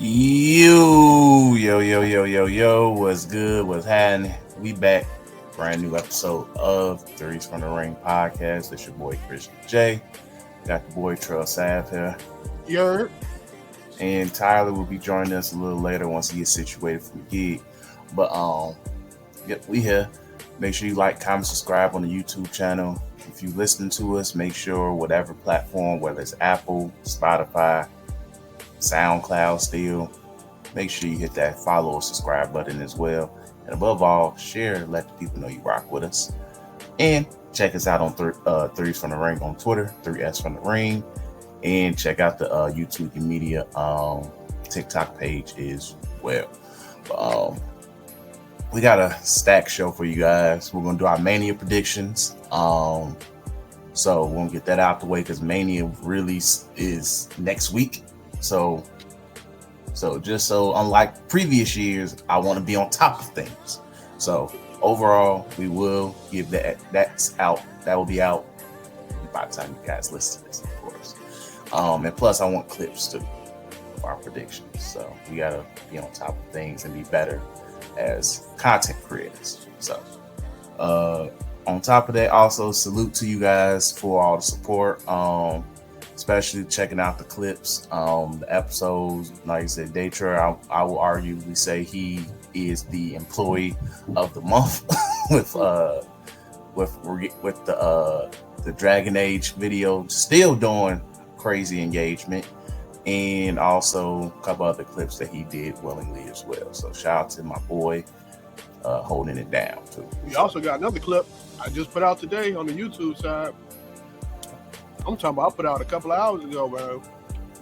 Yo, what's good? What's happening? We back, brand new episode of 3s from the Ring podcast. It's your boy Christian J. Got the boy Trail Sav here. Yer. And Tyler will be joining us a little later once he gets situated for the gig. But yep, we here. Make sure you like, comment, subscribe on the YouTube channel. If you listen to us, make sure whatever platform, whether it's Apple, Spotify, SoundCloud still, make sure you hit that follow or subscribe button as well. And above all, share, let the people know you rock with us. And check us out on 3s from the Ring on Twitter, 3s from the Ring. And check out the YouTube Media TikTok page as well. We got a stack show for you guys. We're going to do our Mania predictions. So we're going to get that out the way because Mania release is next week. So just so unlike previous years, I want to be on top of things. So overall, we will give that's out. That will be out by the time you guys listen to this, of course. And plus, I want clips too of our predictions. So we gotta be on top of things and be better as content creators. So on top of that, also salute to you guys for all the support. Especially checking out the clips, the episodes. Like I said, Daytra, I will arguably say he is the employee of the month with the Dragon Age video, still doing crazy engagement, and also a couple other clips that he did willingly as well. So shout out to my boy holding it down too. We also got another clip I just put out today on the YouTube side. I'm talking about I put out a couple of hours ago, bro.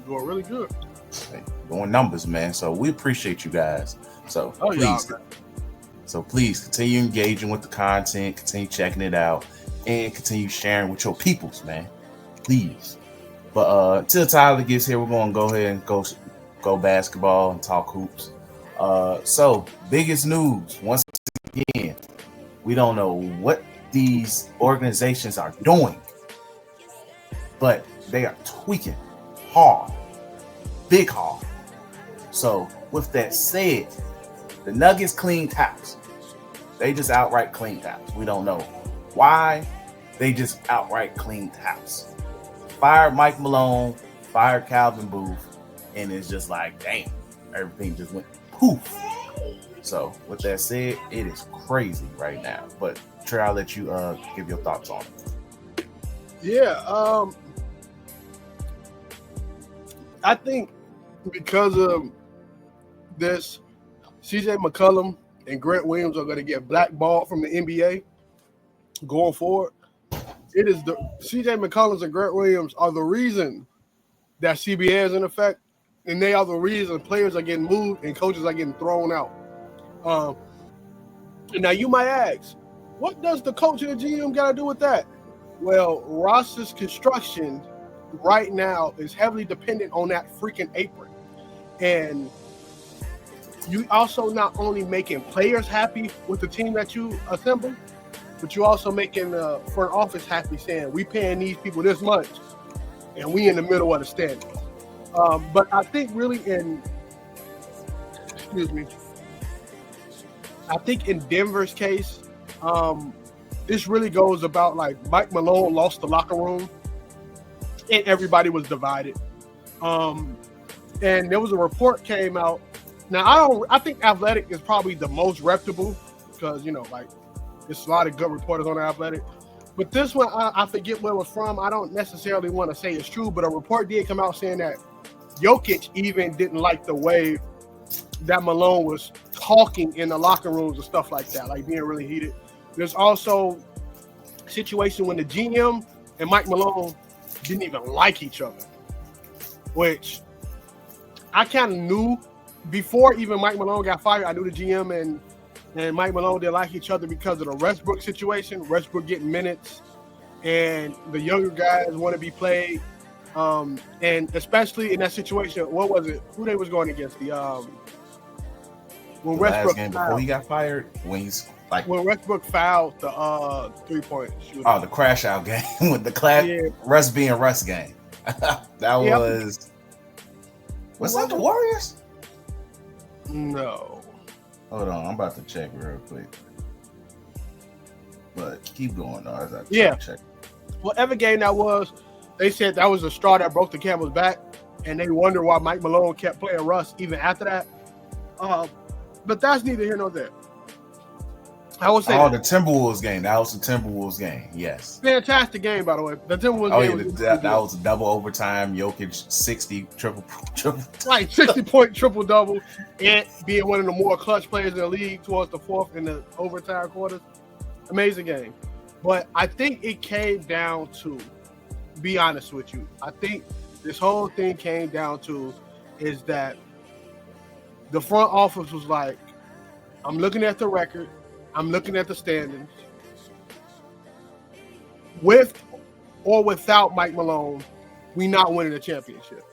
Doing really good. Hey, doing numbers, man. So we appreciate you guys. So please continue engaging with the content, continue checking it out, and continue sharing with your peoples, man. Please. But till Tyler gets here, we're gonna go ahead and go basketball and talk hoops. So biggest news once again, we don't know what these organizations are doing, but they are tweaking hard, big hard. So with that said, the Nuggets cleaned house. They just outright cleaned house. We don't know why. They just outright cleaned house. Fired Mike Malone, fired Calvin Booth, and it's just like, damn, everything just went poof. So with that said, it is crazy right now. But Trey, I'll let you give your thoughts on it. Yeah, I think because of this, CJ McCollum and Grant Williams are going to get blackballed from the NBA going forward. It is the CJ McCollum and Grant Williams are the reason that CBA is in effect, and they are the reason players are getting moved and coaches are getting thrown out. Now you might ask, what does the coach and the GM got to do with that? Well, roster's construction right now is heavily dependent on that freaking apron. And you also not only making players happy with the team that you assemble, but you also making the front office happy, saying we paying these people this much and we in the middle of the standings. But I think really I think in Denver's case, this really goes about like Mike Malone lost the locker room and everybody was divided. And there was a report came out. Now I think Athletic is probably the most reputable because there's a lot of good reporters on Athletic. But this one I forget where it was from. I don't necessarily want to say it's true, but a report did come out saying that Jokic even didn't like the way that Malone was talking in the locker rooms and stuff like that, like being really heated. There's also a situation when the GM and Mike Malone didn't even like each other, which I kind of knew before even Mike Malone got fired. I knew the GM and Mike Malone didn't like each other because of the Westbrook situation. Westbrook getting minutes, and the younger guys want to be played. And especially in that situation, what was it? Who they was going against? When Westbrook game before he got fired, when Westbrook fouled the 3-point shooter. Oh, the crash out game with the Russ being Russ game. Was that the Warriors? No. Hold on, I'm about to check real quick. But keep going, though. Check. Whatever game that was, they said that was the straw that broke the camel's back, and they wonder why Mike Malone kept playing Russ even after that. But that's neither here nor there. I would say the Timberwolves game. That was the Timberwolves game. Yes. Fantastic game, by the way. The Timberwolves game. That was a double overtime. Jokic 60 triple. Right, 60-point triple double, and being one of the more clutch players in the league towards the fourth in the overtime quarters. Amazing game. But I think it came down to, be honest with you, I think this whole thing came down to is that the front office was like, I'm looking at the record, I'm looking at the standings. With or without Mike Malone, we not winning the championship.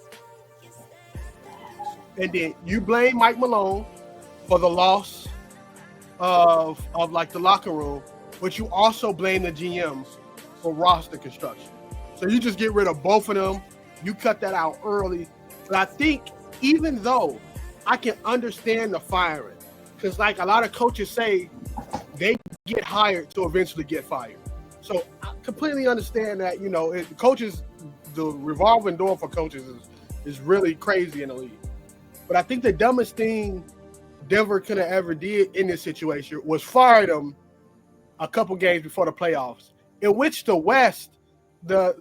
And then you blame Mike Malone for the loss of like the locker room, but you also blame the GMs for roster construction. So you just get rid of both of them. You cut that out early. But I think even though I can understand the firing, because like a lot of coaches say, they get hired to eventually get fired. So I completely understand that, coaches, the revolving door for coaches is really crazy in the league. But I think the dumbest thing Denver could have ever did in this situation was fire them a couple games before the playoffs, in which the West, the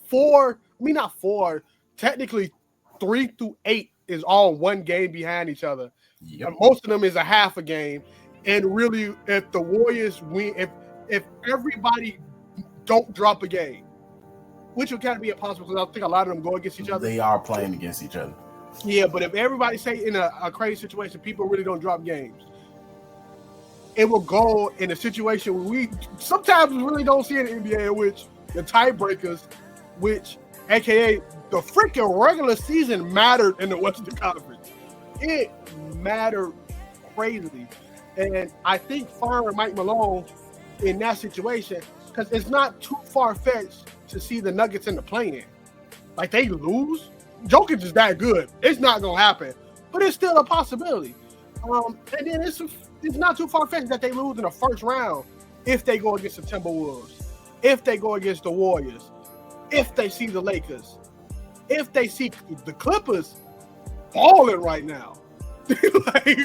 four, not four, technically 3 through 8 is all one game behind each other. Yep. And most of them is a half a game. And really, if the Warriors win, if everybody don't drop a game, which will kind of be impossible because I think a lot of them go against each other. They are playing against each other. Yeah, but if everybody say in a crazy situation, people really don't drop games, it will go in a situation where we sometimes really don't see in the NBA, in which the tiebreakers, which AKA the freaking regular season mattered in the Western Conference. It mattered crazily. And I think firing Mike Malone in that situation, because it's not too far-fetched to see the Nuggets in the play-in. Like, they lose. Jokic is that good. It's not going to happen. But it's still a possibility. And then it's not too far-fetched that they lose in the first round if they go against the Timberwolves, if they go against the Warriors, if they see the Lakers, if they see the Clippers balling right now. Like,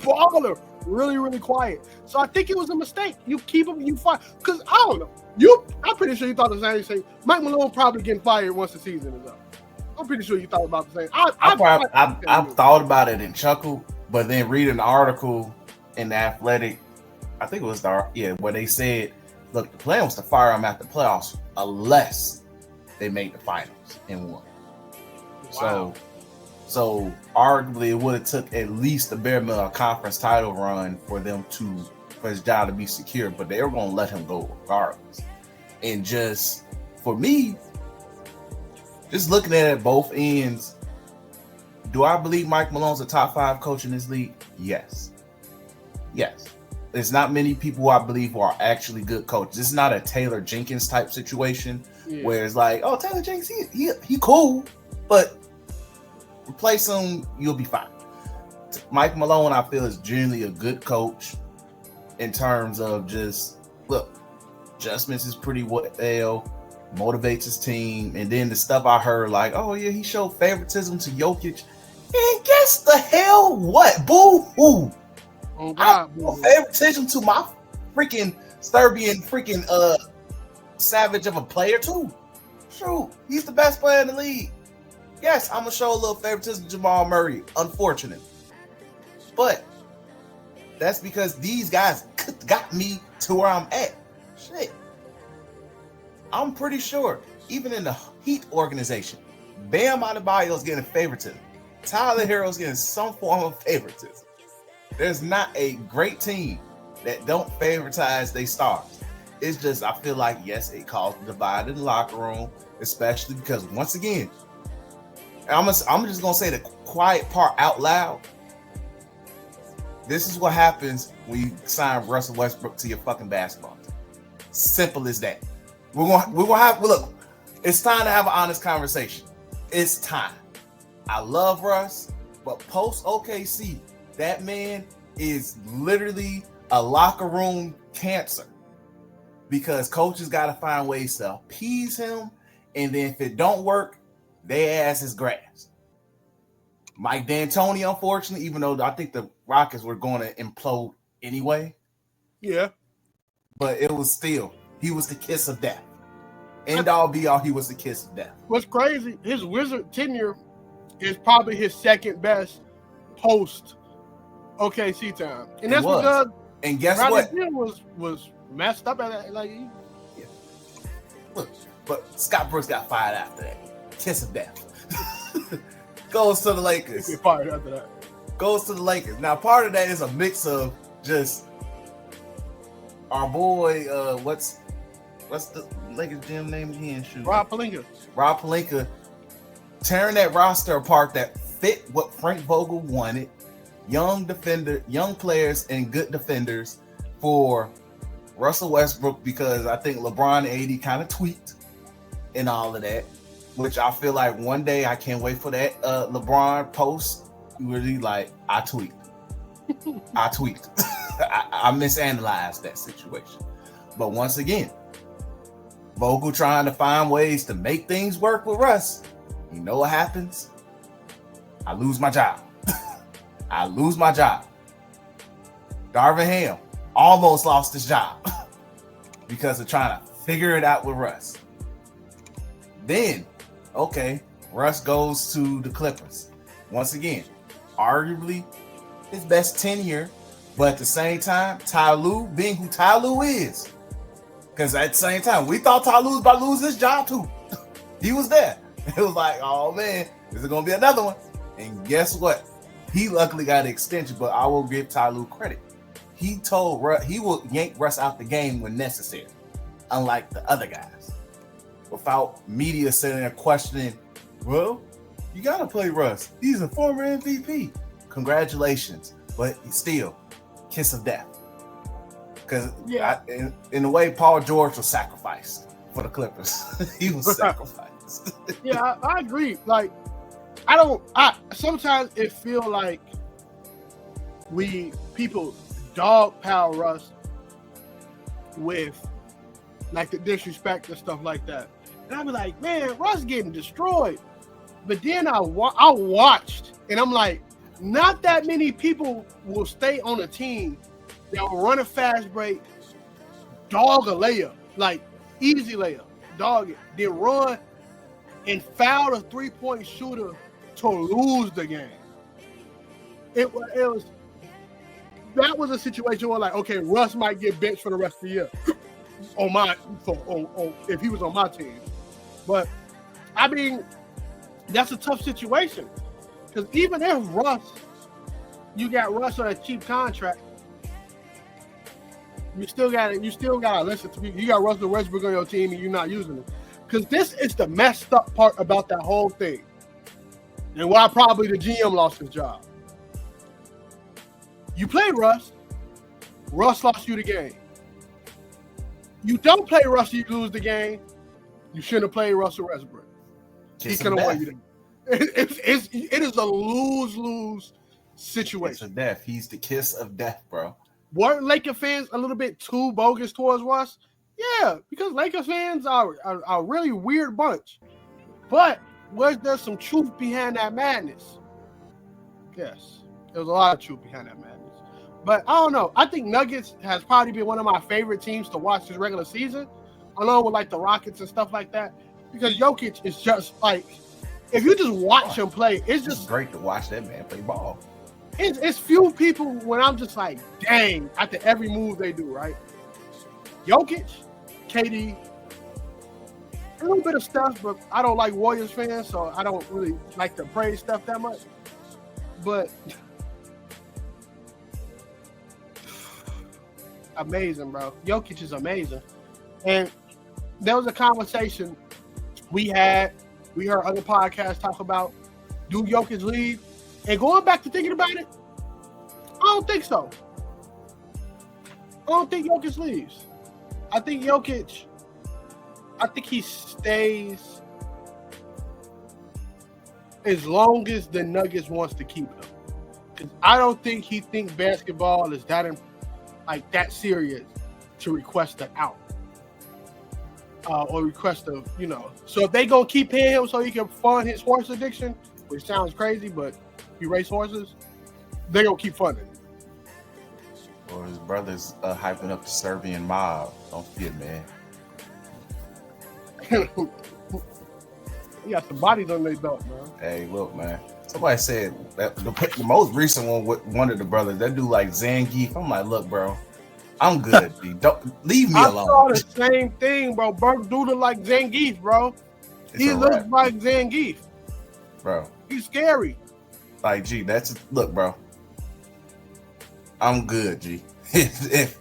balling. Really, really quiet. So I think it was a mistake. You keep him, you fire. Because I don't know. I'm pretty sure you thought the same thing. Mike Malone probably getting fired once the season is up. I'm pretty sure you thought about the same. I've thought about it and chuckled, but then reading the article in the Athletic, I think it was where they said, look, the plan was to fire him after the playoffs unless they made the finals and won. Wow. So arguably it would have took at least a bare minimum conference title run for his job to be secure, but they were going to let him go regardless. And just for me, just looking at it both ends, do I believe Mike Malone's a top 5 coach in this league? Yes. There's not many people who I believe who are actually good coaches. This is not a Taylor Jenkins type situation where it's like, oh, Taylor Jenkins, he cool, but replace him, you'll be fine. Mike Malone, I feel, is generally a good coach in terms of just, look, adjustments is pretty well, motivates his team, and then the stuff I heard like, oh yeah, he showed favoritism to Jokic. And guess the hell what? Boo-hoo. Oh God, favoritism to my freaking Serbian freaking savage of a player too. Shoot, he's the best player in the league. Yes, I'm gonna show a little favoritism to Jamal Murray, unfortunately. But that's because these guys got me to where I'm at. Shit. I'm pretty sure, even in the Heat organization, Bam Adebayo's getting favoritism. Tyler Herro's getting some form of favoritism. There's not a great team that don't favoritize their stars. It's just, I feel like, yes, it caused a divide in the locker room, especially because, once again, I'm just going to say the quiet part out loud. This is what happens when you sign Russell Westbrook to your fucking basketball team. Simple as that. We're gonna have, look, it's time to have an honest conversation. It's time. I love Russ. But post OKC, that man is literally a locker room cancer because coaches got to find ways to appease him. And then if it don't work, their ass is grass. Mike D'Antoni, unfortunately, even though I think the Rockets were going to implode anyway. Yeah. But it was still, he was the kiss of death. End all be all, he was the kiss of death. What's crazy, his Wizard tenure is probably his second best post OKC time. And that's because and guess Ronnie what? was messed up at that. Like, yeah. Look, but Scott Brooks got fired after that. Kiss of death. Goes to the Lakers. Get fired after that. Goes to the Lakers. Now, part of that is a mix of just our boy, what's the Lakers GM name again? Shoot. Rob Pelinka tearing that roster apart that fit what Frank Vogel wanted. Young players and good defenders for Russell Westbrook, because I think LeBron and AD kind of tweaked and all of that, which I feel like one day I can't wait for that LeBron post. Really, like, I tweaked. I misanalyzed that situation. But once again, Vogel trying to find ways to make things work with Russ. You know what happens? I lose my job. Darvin Ham almost lost his job because of trying to figure it out with Russ. Then, okay, Russ goes to the Clippers. Once again, arguably his best tenure, but at the same time, Ty Lue being who Ty Lue is. Because at the same time, we thought Ty Lue was about to lose his job too. He was there. It was like, oh man, is it going to be another one? And guess what? He luckily got an extension, but I will give Ty Lue credit. He told Russ he will yank Russ out the game when necessary, unlike the other guys. Without media sitting there questioning, well, you got to play Russ. He's a former MVP. Congratulations. But still, kiss of death. Because in a way, Paul George was sacrificed for the Clippers. He was sacrificed. Yeah, I agree. Like, sometimes it feel like people dogpile Russ with like the disrespect and stuff like that. And I be like, man, Russ getting destroyed. But then I watched, and I'm like, not that many people will stay on a team that will run a fast break, dog a layup, like easy layup, dog it, then run and foul a three-point shooter to lose the game. That was a situation where, like, okay, Russ might get benched for the rest of the year if he was on my team. But I mean, that's a tough situation, because even if you got Russ on a cheap contract, you still gotta listen to people. You got Russell Westbrook on your team and you're not using him, because this is the messed up part about that whole thing, and why probably the GM lost his job. You play Russ lost you the game. You don't play Russ, you lose the game. You shouldn't have played Russell Westbrook. He could have won you. It is a lose-lose situation. Kiss of death. He's the kiss of death, bro. Weren't Laker fans a little bit too bogus towards Russ? Yeah, because Laker fans are a really weird bunch. But was there some truth behind that madness? Yes, there was a lot of truth behind that madness. But I don't know. I think Nuggets has probably been one of my favorite teams to watch this regular season, along with like the Rockets and stuff like that. Because Jokic is just like, if you just watch him play, it's just great to watch that man play ball. It's few people when I'm just like, dang, after every move they do, right? Jokic, KD, a little bit of stuff, but I don't like Warriors fans, so I don't really like to praise stuff that much. But amazing, bro. Jokic is amazing. And there was a conversation we heard other podcasts talk about, do Jokic leave? And going back to thinking about it, I don't think so. I don't think Jokic leaves. I think he stays as long as the Nuggets wants to keep him. Because I don't think he thinks basketball is that that serious to request an out. Or request a, So if they gonna keep paying him so he can fund his horse addiction, which sounds crazy, but he race horses, they gonna keep funding. Or his brother's hyping up the Serbian mob. Don't forget, man. He got some bodies on their belt, man. Hey, look, man. Somebody said that the most recent one with one of the brothers, that dude like Zangief. I'm like, look, bro, I'm good. Dude. Don't leave me alone. I saw the same thing, bro. Burke Doodle like Zangief, bro. He looks like Zangief, bro. He's scary. Like, G, look, bro. I'm good, G. If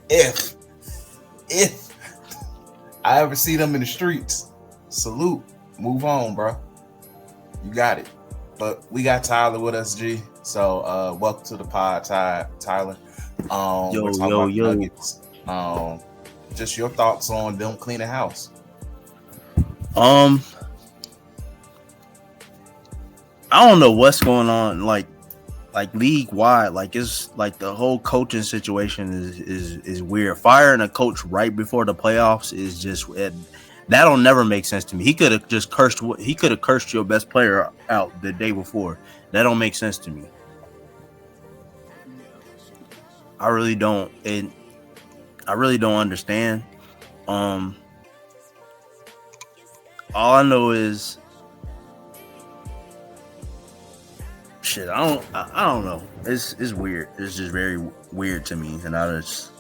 I ever see them in the streets, salute. Move on, bro. You got it. But we got Tyler with us, G. So welcome to the pod, Tyler. We're talking about Nuggets. Just your thoughts on them cleaning house. I don't know what's going on, like league wide. Like, it's like the whole coaching situation is weird. Firing a coach right before the playoffs is just that'll never make sense to me. He could have just cursed your best player out the day before. That don't make sense to me. I really don't understand. All I know is shit. I don't know. It's weird. It's just very weird to me, and I just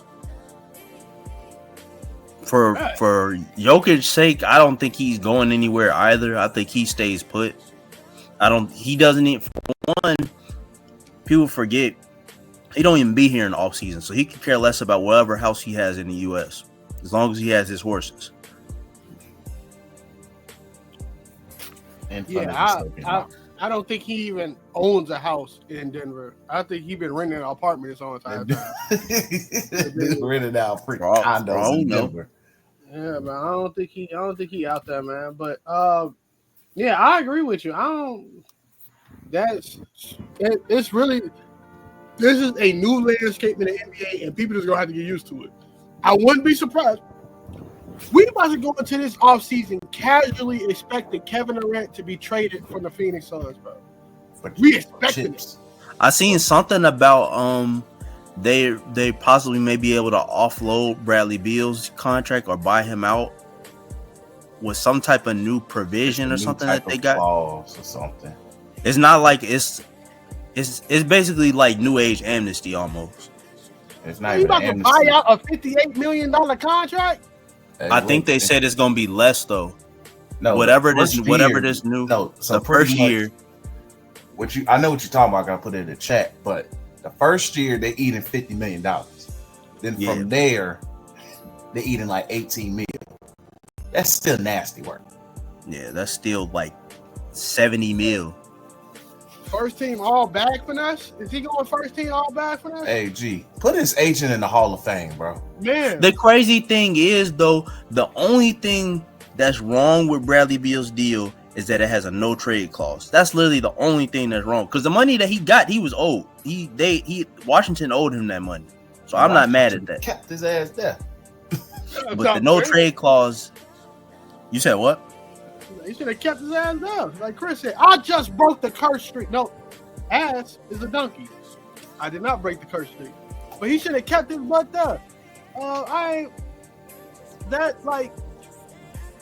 for Jokic's sake, I don't think he's going anywhere either. I think he stays put. He doesn't even, for one, people forget he don't even be here in the off season, so he could care less about whatever house he has in the US as long as he has his horses. And I don't think he even owns a house in Denver. I think he's been renting an apartment his whole entire time. Rented out freaking condos in Denver. Yeah, but I don't think he out there, man. But yeah, I agree with you. It's really, this is a new landscape in the NBA, and people just gonna have to get used to it. I wouldn't be surprised. We about to go into this offseason casually expecting Kevin Durant to be traded from the Phoenix Suns, bro. But we expecting it. I seen something about they possibly may be able to offload Bradley Beal's contract or buy him out with some type of new provision or something that they got. Clause or something. It's not like it's basically like new age amnesty almost. It's not you about to buy out a $58 million contract? I think they said it's gonna be less though. No, whatever this new. No, so the first year. I know what you're talking about. I gotta put it in the chat, but the first year they eating $50 million. Then from there, they eating like 18 million. That's still nasty work. Yeah, that's still like 70 mil. First team all bag finesse? Is he going first team all bag finesse? Hey, G, put his agent in the Hall of Fame, bro. Man. The crazy thing is, though, the only thing that's wrong with Bradley Beal's deal is that it has a no trade clause. That's literally the only thing that's wrong. Because the money that he got, he was owed. Washington owed him that money. So I'm not mad at that. Kept his ass there. But the no trade clause, you said what? He should have kept his ass down. Like Chris said, I just broke the curse streak. No, ass is a donkey. I did not break the curse streak. But he should have kept his butt there.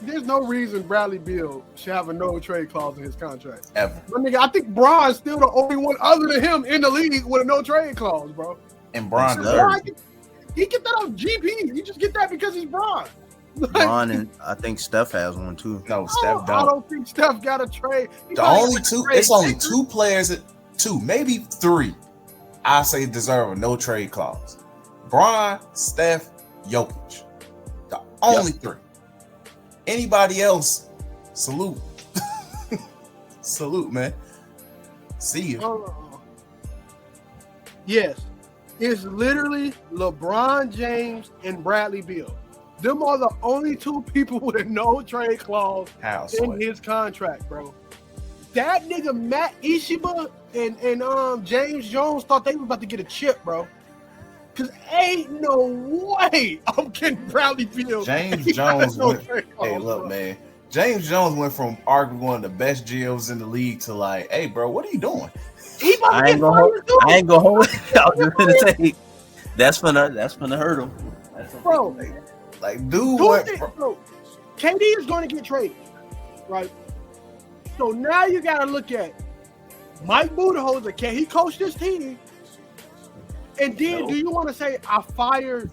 There's no reason Bradley Beal should have a no trade clause in his contract. Ever. But nigga, I think Bron's still the only one other than him in the league with a no trade clause, bro. And Bron does. He get that on GP. You just get that because he's Bron. Bron, and I think Steph has one too. No, Steph don't. I don't think Steph got a trade. The only two, it's only two players, maybe three, I say deserve a no trade clause. Bron, Steph, Jokic. The only three. Anybody else, salute. Salute, man. See you. Yes. It's literally LeBron James and Bradley Beal. Them are the only two people with a no trade clause in his contract, bro. that nigga Matt Ishiba and James Jones thought they were about to get a chip, bro. Cause ain't no way I'm getting Bradley Beal. James Jones man. James Jones went from arguably one of the best GMs in the league to like, hey, bro, what are you doing? I ain't gonna hold it. I was just gonna say that's gonna hurt him. Bro, KD is going to get traded, right? So now you got to look at Mike Budenholzer. Can he coach this team? And then do you want to say I fired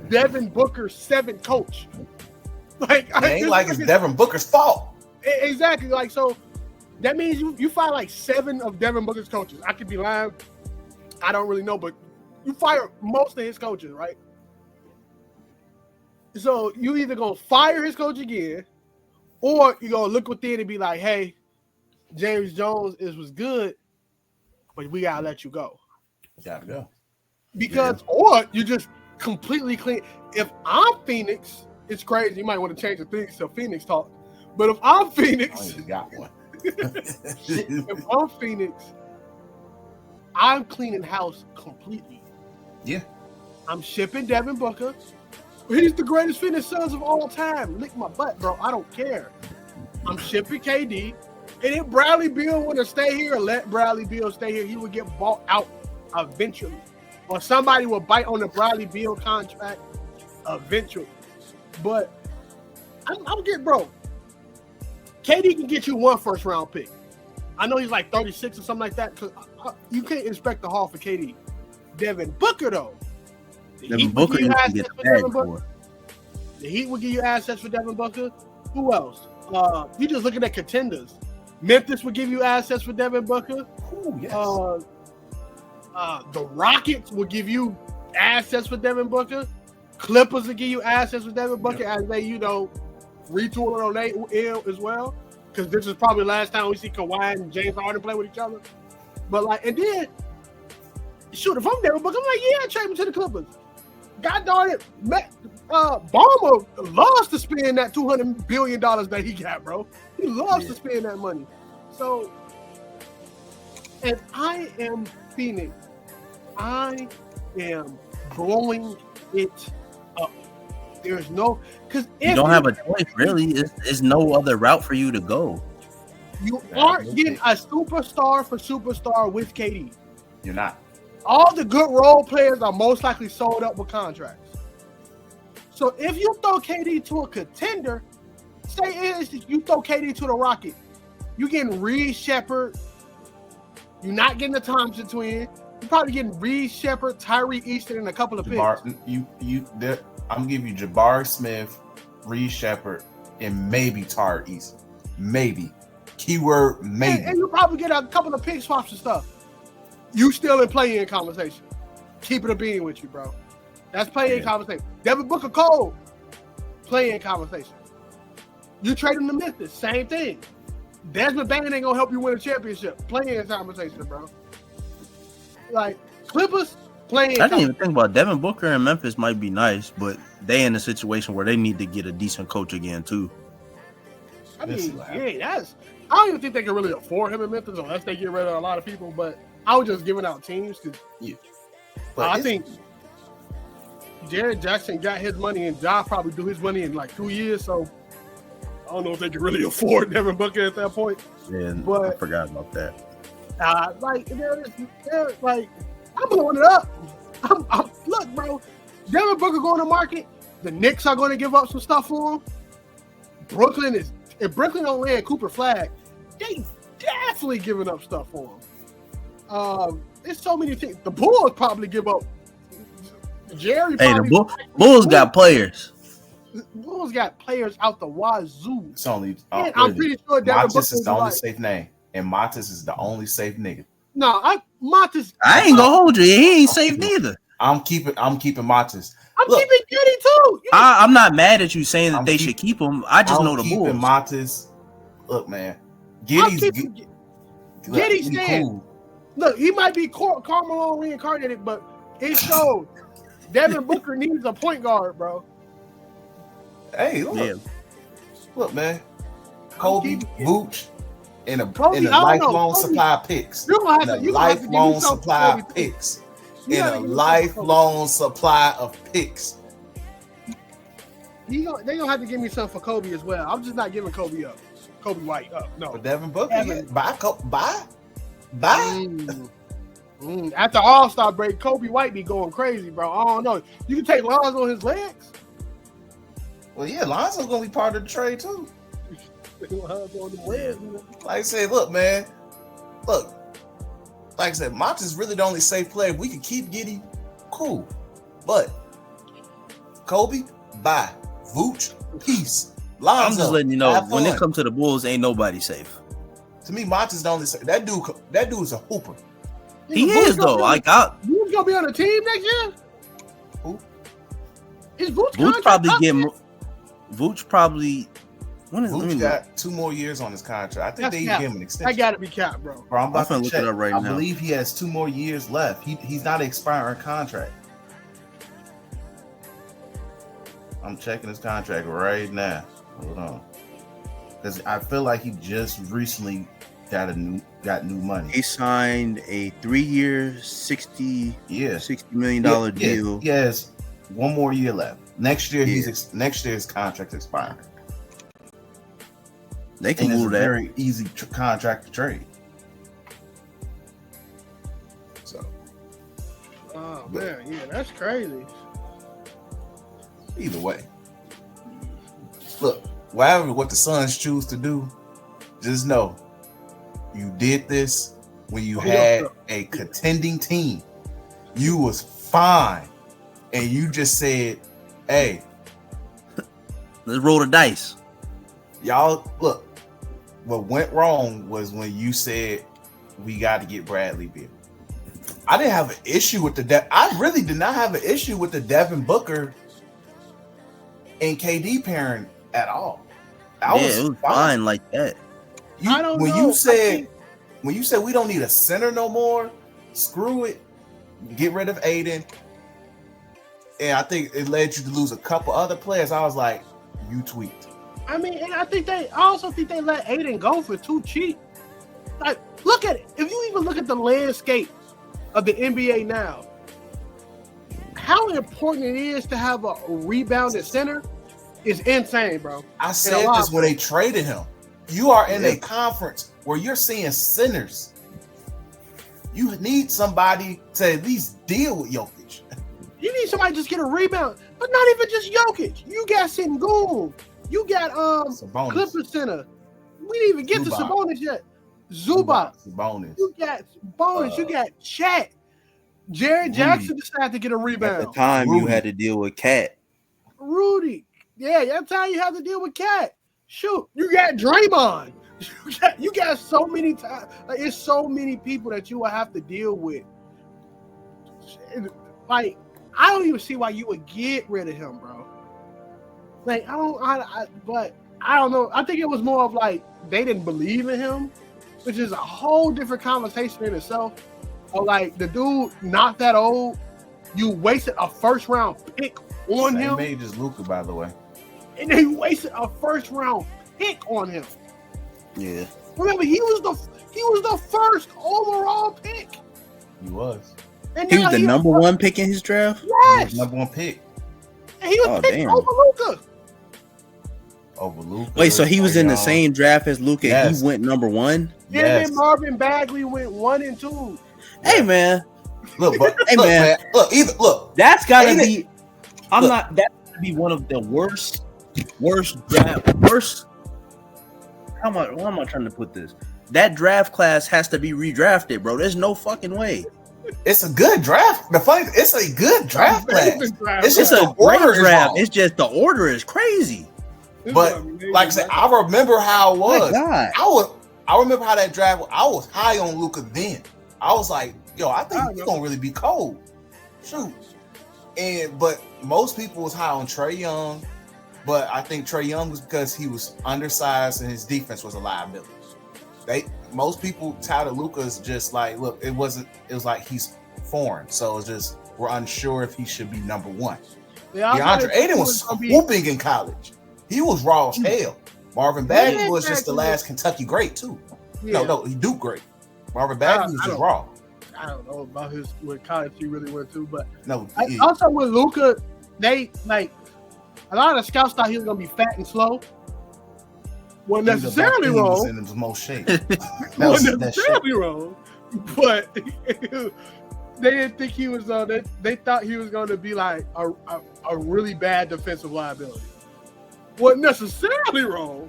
Devin Booker's seventh coach? Like, it ain't like it's Devin Booker's fault. Exactly. Like, so that means you fire like 7 of Devin Booker's coaches. I could be lying. I don't really know, but you fire most of his coaches, right? So you either gonna fire his coach again, or you gonna look within and be like, hey, James Jones was good, but we gotta let you go. Gotta go. Because or you just completely clean. If I'm Phoenix, it's crazy. You might want to change the things to Phoenix talk. But if I'm Phoenix, I got one. if I'm Phoenix, I'm cleaning house completely. Yeah. I'm shipping Devin Booker. He's the greatest Phoenix Suns of all time. Lick my butt, bro. I don't care. I'm shipping KD. And if Bradley Beal want to stay here, let Bradley Beal stay here. He will get bought out eventually. Or somebody will bite on the Bradley Beal contract eventually. But I'm getting, bro. KD can get you 1 first-round pick. I know he's like 36 or something like that. Cause you can't expect the haul for KD. Devin Booker, though. Devin Booker you can get the bag for. The Heat will give you assets for Devin Booker. Who else? You just looking at contenders. Memphis will give you assets for Devin Booker. Ooh, yes. The Rockets will give you assets for Devin Booker. Clippers will give you assets for Devin Booker as they, retool on their end as well. Because this is probably the last time we see Kawhi and James Harden play with each other. But and then, shoot, if I'm Devin Booker, I'm like, yeah, trade me to the Clippers. God darn it, Ballmer loves to spend that $200 billion that he got, bro. He loves to spend that money. So, if I am Phoenix, I am blowing it up. There's no, because you don't have a choice, really. There's no other route for you to go. You aren't getting a superstar for superstar with KD. You're not. All the good role players are most likely sold up with contracts. So if you throw KD to a contender, say you throw KD to the Rocket, you're getting Reed Shepherd. You're not getting the Thompson twin. You're probably getting Reed Shepherd, Tyree Easton, and a couple of picks. I'm gonna give you Jabari Smith, Reed Shepherd, and maybe Tyree Easton. Maybe. Keyword maybe. And you probably get a couple of pick swaps and stuff. You still in play-in conversation. Keep it a being with you, bro. That's play-in conversation. Devin Booker Cole, play-in conversation. You trade him to Memphis, same thing. Desmond Bain ain't gonna help you win a championship. Play-in conversation, bro. Like Clippers, play-in. I didn't even think about Devin Booker and Memphis might be nice, but they in a situation where they need to get a decent coach again too. I mean, I don't even think they can really afford him in Memphis unless they get rid of a lot of people, but I was just giving out teams because I think Jared Jackson got his money and Ja probably do his money in like 2 years. So I don't know if they can really afford Devin Booker at that point. Yeah, but I forgot about that. I'm blowing it up. Look, bro, Devin Booker going to market. The Knicks are going to give up some stuff for him. If Brooklyn don't land Cooper Flag, they definitely giving up stuff for him. There's so many things. The Bulls probably give up. Jerry. Hey, the Bulls got players. The Bulls got players out the wazoo. It's only. I'm pretty sure Matis is the only safe name, and Matis is the only safe nigga. No, Matis. I ain't gonna hold you. He ain't safe neither. I'm keeping Matis. I'm keeping Giddy too. I'm not mad at you saying that they should keep him. I just know the Bulls. Matis. Look, man, Giddy's cool. Look, he might be Carmelo reincarnated, but it shows Devin Booker needs a point guard, bro. Hey, look, man, Kobe, Vooch, in a Kobe, in a I don't know. lifelong Kobe, supply of picks. You're gonna In have a to, you gonna have to give me lifelong something for supply Kobe of too. picks. You In gotta a give me something for Kobe. lifelong supply of picks. They gonna have to give me something for Kobe as well. I'm just not giving Kobe up. Kobe White up. No. For Devin Booker, Devin. bye. After All-Star break, Kobe White be going crazy, bro. I don't know. You can take Lonzo on his legs. Well, yeah, Lonzo's gonna be part of the trade too. Like I said, look, man. Look, like I said, Monta's really the only safe player. If we can keep Giddey, cool. But Kobe, bye. Vooch, peace. Lonzo, I'm just letting you know, have when it fun. comes to the Bulls, ain't nobody safe. To me, Monta's the only safe. That dude is a hooper. He is though. Like Vooch gonna be on the team next year. Who? Is Vooch Vooch probably get Vooch probably. When is Vooch got 2 more years on his contract. I think they give him an extension. That gotta be cap, bro. I'm about to look check. it up right I now. believe he has 2 more years left. He's not an expiring contract. I'm checking his contract right now. Hold on, because I feel like he just recently got new money. He signed a 3-year, $60 million deal. He has 1 more year left. Next year, next year's contract expiring. They can And move it's a that. very easy contract to trade. So, Oh man, yeah, that's crazy. either way, look, what the Suns choose to do, just know you did this when you had a contending team. You was fine, and you just said, "Hey, Let's roll the dice." y'all, look." What went wrong was when you said we got to get Bradley Beal. I didn't have an issue with I really did not have an issue with the Devin Booker and KD pairing at all. It was fine like that. I don't know. When you said we don't need a center no more, screw it. Get rid of Aiden. And I think it led you to lose a couple other players. I was like, you tweaked. I mean, and I also think they let Aiden go for too cheap. Like, look at it. If you even look at the landscape of the NBA now, how important it is to have a rebounded center is insane, bro. I said this when they traded him. You are in a conference where you're seeing centers. You need somebody to at least deal with Jokic. You need somebody to just get a rebound, but not even just Jokic. You got Sengun. You got Clippers center. We didn't even get to Sabonis yet. Zubac. Sabonis. You got Sabonis. You got Shaq. Jared Jackson decided to get a rebound. At the time, you had to deal with Cat. Rudy. Yeah, that's how you have to deal with Cat. Shoot, you got Draymond. You got so many times. Like, it's so many people that you will have to deal with. Like, I don't even see why you would get rid of him, bro. Like, but I don't know. I think it was more of like they didn't believe in him, which is a whole different conversation in itself. Or like the dude not that old, you wasted a first round pick on him. Same age as Luka, by the way. And then you wasted a first round pick on him. Yeah. Remember, he was the first overall pick. He was. And he was the number 1 pick in his draft? Yes. He was number 1 pick. And he was picked over Luka. Wait, so he was in the same draft as Luka? Yes. He went number 1? Yes. And then Marvin Bagley went 1 and 2. Hey man, look, but hey look, man, look. That's gotta be. That's gotta be one of the worst draft. How am I trying to put this? That draft class has to be redrafted, bro. There's no fucking way. It's a good draft. It's a good draft class. It's just a great draft. It's just the order is crazy. But like I said, I remember how it was. I remember how that draft. I was high on Luka then. I was like, yo, I think he's gonna really be cold. Shoot. But most people was high on Trae Young. But I think Trae Young was because he was undersized and his defense was a liability. Most people touted Luka as just like, look, it was like he's foreign. So it's just we're unsure if he should be number 1. DeAndre Ayton was whooping in college. He was raw as hell. Marvin Bagley was just the last Kentucky great too. Yeah. No, he do great. Marvin Bagley was just raw. I don't know about what college he really went to, but no. Also with Luka, they like a lot of the scouts thought he was gonna be fat and slow. Wasn't necessarily wrong. Was in his most shape. Wasn't necessarily wrong, but they didn't think he was. They thought he was going to be like a really bad defensive liability. Wasn't necessarily wrong,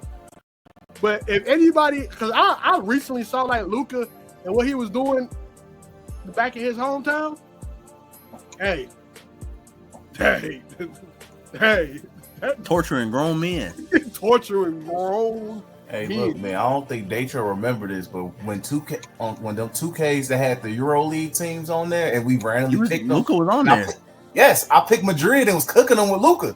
but if anybody, because I recently saw like Luka and what he was doing back in his hometown. Hey, torturing grown men. Torturing grown. Hey, look, man, I don't think Daytra remember this, but when them 2Ks that had the EuroLeague teams on there, and we randomly picked them. Luka was on there. Yes, I picked Madrid and was cooking them with Luka.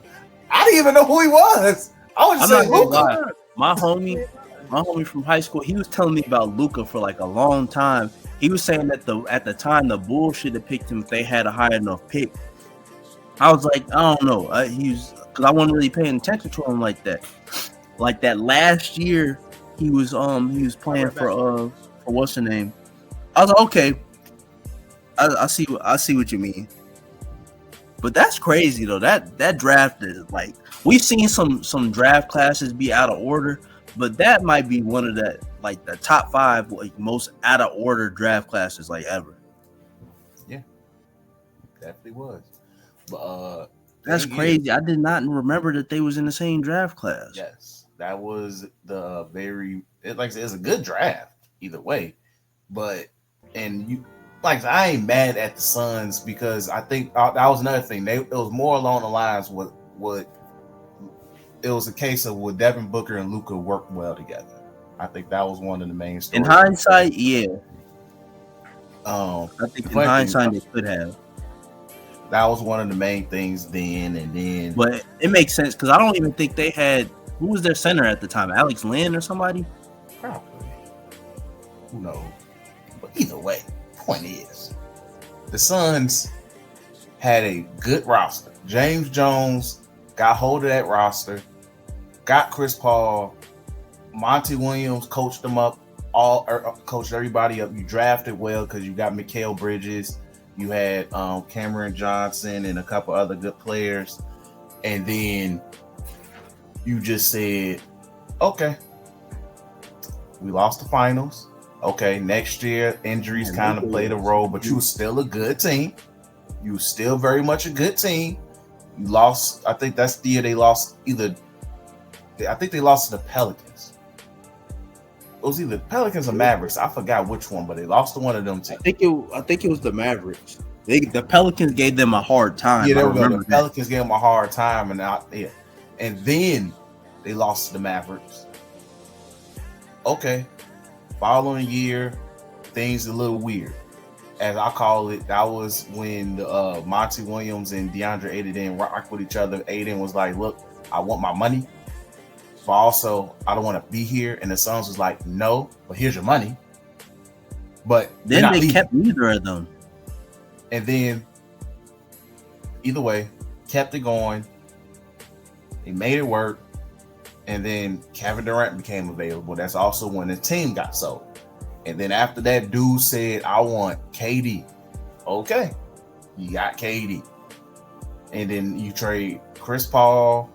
I didn't even know who he was. I was just saying Luka. My homie from high school, he was telling me about Luka for like a long time. He was saying that at the time the Bulls should have picked him if they had a high enough pick. I was like, I don't know. Because I wasn't really paying attention to him like that. Like that last year, he was playing for what's the name? I was like, okay, I see what you mean. But that's crazy though. That draft is like, we've seen some draft classes be out of order, but that might be one of the like the top 5 like most out of order draft classes like ever. Yeah, definitely was. But that's crazy. I did not remember that they was in the same draft class. Yes, that was the it's a good draft either way. But I ain't mad at the Suns because I think that was another thing. It was more along the lines what it was a case of would Devin Booker and Luka work well together. I think that was one of the main stories. In hindsight, yeah. I think in hindsight they could have. That was one of the main things then. But it makes sense because I don't even think they had. Who was their center at the time? Alex Lynn or somebody? Probably. Who knows? But either way, point is, the Suns had a good roster. James Jones got hold of that roster, got Chris Paul, Monty Williams coached them up, coached everybody up. You drafted well because you got Mikal Bridges. You had Cameron Johnson and a couple other good players. And then you just said, okay, we lost the finals. Okay, next year, injuries kind of played a role, but you were still a good team. You were still very much a good team. You lost, I think that's the year they lost I think they lost to the Pelicans. It was either Pelicans or Mavericks. I forgot which one, but they lost to one of them teams. I think it was the Mavericks. The Pelicans gave them a hard time. Yeah, the Pelicans gave them a hard time, and then they lost to the Mavericks. Okay, following year, things a little weird, as I call it. That was when Monty Williams and DeAndre Ayton didn't rock with each other. Ayton was like, "Look, I want my money, but also I don't want to be here." And the Suns was like, "No, but here's your money." But then they kept neither of them. And then, either way, kept it going. They made it work. And then Kevin Durant became available. That's also when the team got sold. And then after that, dude said, I want KD. Okay, you got KD. And then you trade Chris Paul,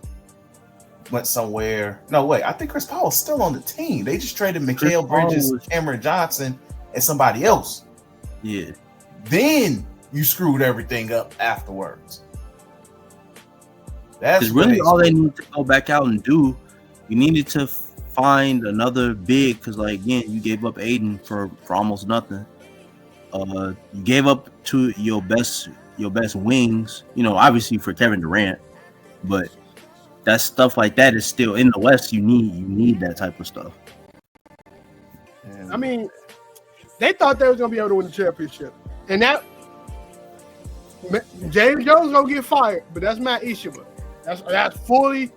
went somewhere. No, wait, I think Chris Paul was still on the team. They just traded Mikal Bridges, Cameron Johnson, and somebody else. Yeah. Then you screwed everything up afterwards. That's really all they need to go back out and do. You needed to find another big because, like, again, you gave up Aiden for almost nothing. You gave up to your best wings. You know, obviously for Kevin Durant, but that stuff like that is still in the West. You need that type of stuff. I mean, they thought they was gonna be able to win the championship, and that James Jones gonna get fired, but that's Matt Ishima. That's fully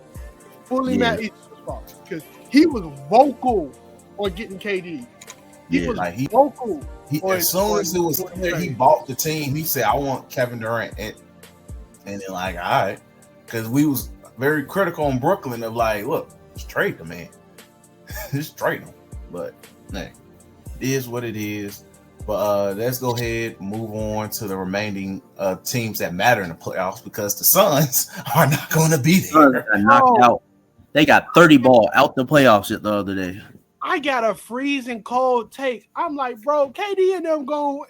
Matt Ishima's fault because he was vocal on getting KD. He was vocal. As soon as it was clear he bought the team, he said, "I want Kevin Durant," and then like, all right, because we was very critical in Brooklyn of like, look, just trade the man, just trade him. But man, is what it is. But let's go ahead and move on to the remaining teams that matter in the playoffs because the Suns are not going to be there. Knocked out. They got 30 ball out the playoffs the other day. I got a freezing cold take. I'm like, bro, KD and them go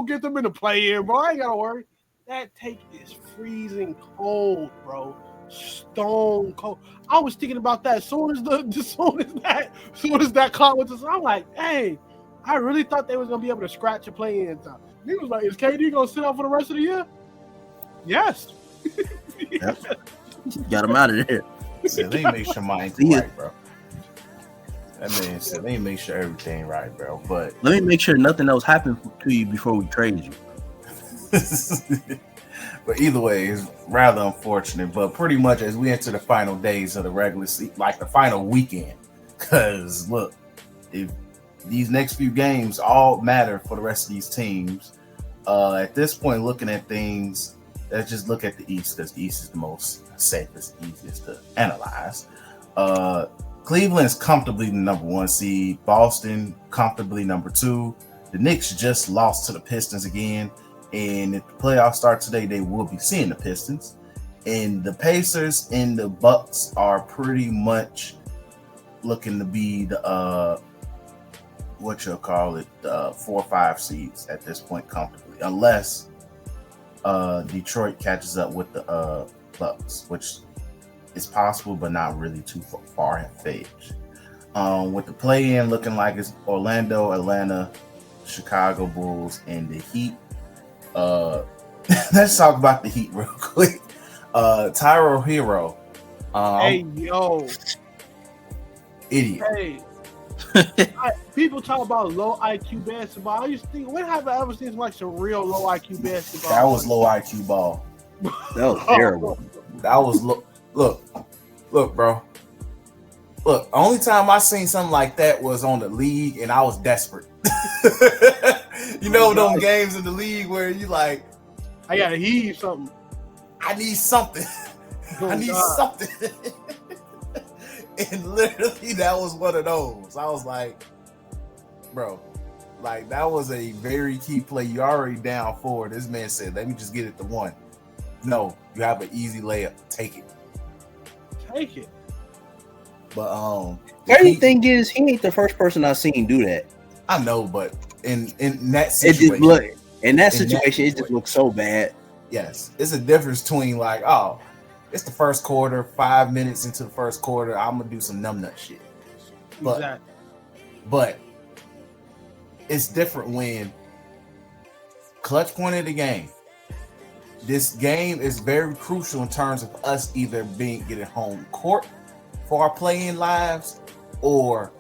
get them in the play-in, bro. I ain't gotta worry. That take is freezing cold, bro. Stone cold. I was thinking about that as soon as that clock was. I'm like, hey, I really thought they was gonna be able to scratch a play-in time. He was like, is KD gonna sit out for the rest of the year? Yes. Yep. Got him out of there. So they make sure my ankle right, bro. That man said they make sure everything right, bro. But let me make sure nothing else happened to you before we trade you. But either way, it's rather unfortunate. But pretty much as we enter the final days of the regular season, like the final weekend, because look, if these next few games all matter for the rest of these teams, at this point, looking at things, let's just look at the East because the East is the most safest, easiest to analyze. Cleveland's comfortably the number 1 seed. Boston comfortably number 2. The Knicks just lost to the Pistons again. And if the playoffs start today, they will be seeing the Pistons. And the Pacers and the Bucks are pretty much looking to be the the 4 or 5 seeds at this point comfortably, unless Detroit catches up with the Bucks, which is possible, but not really too far-fetched. With the play-in looking like it's Orlando, Atlanta, Chicago Bulls, and the Heat. Let's talk about the Heat real quick. Tyro Hero. Hey, yo. Idiot. Hey. People talk about low IQ basketball. I used to think, when have I ever seen like some real low IQ basketball? That was low IQ ball. That was terrible. That was look, bro. Look, only time I seen something like that was on the league, and I was desperate. You know those games in the league where you like, I gotta heave something. I need something. I need something. And literally, that was one of those. I was like, bro, like that was a very key play. You already down 4. This man said, "Let me just get it to 1." No, you have an easy layup. Take it. Take it. But Crazy thing is, he ain't the first person I've seen do that. I know, but in that situation, it just looks so bad. Yes, it's a difference between like, oh, it's the first quarter, 5 minutes into the first quarter, I'm gonna do some numbnut shit. But it's different when clutch point of the game. This game is very crucial in terms of us either getting home court for our playing lives, or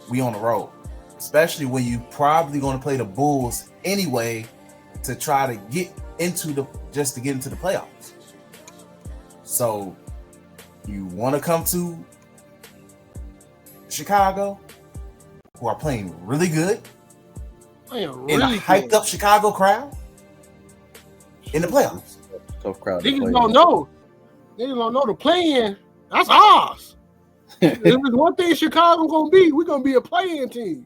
we on the road. Especially when you probably going to play the Bulls anyway to try to get into the playoffs. So you want to come to Chicago, who are playing really good, in a hyped up Chicago crowd in the playoffs. Tough crowd. Niggas don't know. Niggas don't know the play-in. That's ours. If there's one thing Chicago gonna be, we're gonna be a play-in team.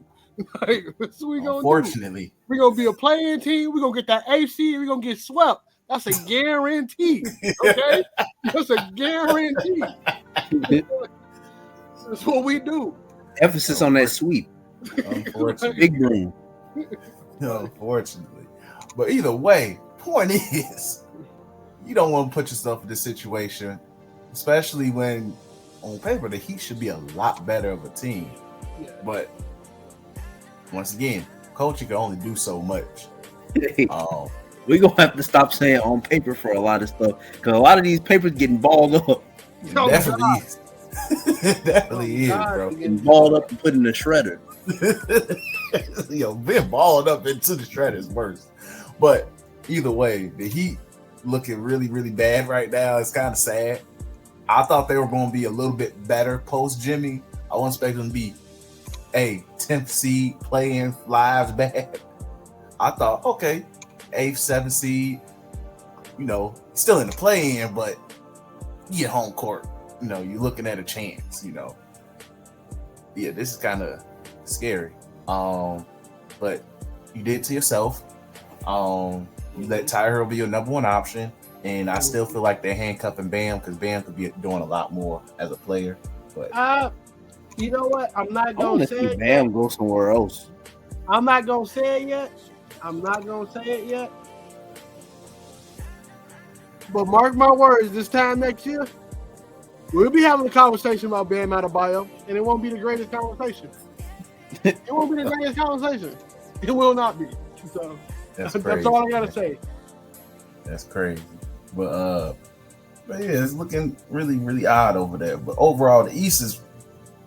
Like, that's what we gonna Unfortunately, do. We're gonna be a play-in team. We're gonna get that AC. We're gonna get swept. That's a guarantee. Okay, that's a guarantee. That's what we do. Emphasis on that sweep. Unfortunately, Big room. Unfortunately, but either way, point is, you don't want to put yourself in this situation, especially when on paper the Heat should be a lot better of a team. Yeah. But once again, coaching can only do so much. We're gonna have to stop saying on paper for a lot of stuff, because a lot of these papers getting balled up. Definitely is. Definitely is, bro. Getting balled up and put in the shredder. Yo, being balled up into the shredder is worse. But either way, the Heat looking really, really bad right now. It's kind of sad. I thought they were going to be a little bit better post Jimmy. I wasn't expecting them to be 10th seed playing lives bad. I thought, okay, 8th, 7th seed, still in the play-in, but you get home court. You're looking at a chance, Yeah, this is kind of scary. But you did it to yourself. You let Ty Herro be your number one option, and I still feel like they're handcuffing Bam because Bam could be doing a lot more as a player. But you know what? I'm not I want gonna to say see it. Bam go somewhere else. I'm not gonna say it yet. But mark my words, this time next year, we'll be having a conversation about Bam Adebayo, and it won't be the greatest conversation. It will not be. So that's all I gotta say. That's crazy. But yeah, it's looking really, really odd over there. But overall, the East is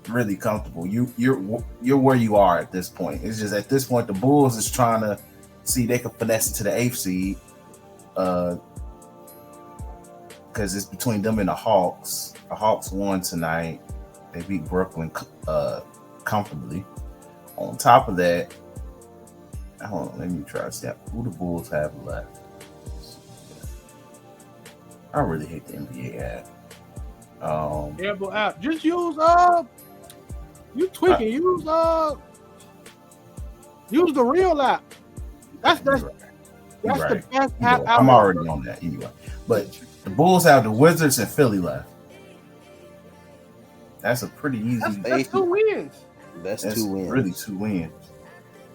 really comfortable. You're where you are at this point. It's just at this point the Bulls is trying to see they can finesse into the 8th seed. Because it's between them and the Hawks. The Hawks won tonight. They beat Brooklyn comfortably. On top of that, hold on, let me try to see who the Bulls have left. I really hate the NBA app. Yeah, but app. Just use you tweaking. Use the real app. That's right. the best app out. I'm already on that anyway. But the Bulls have the Wizards and Philly left. That's a pretty easy. That's 2 wins. That's 2 wins. Really 2 wins.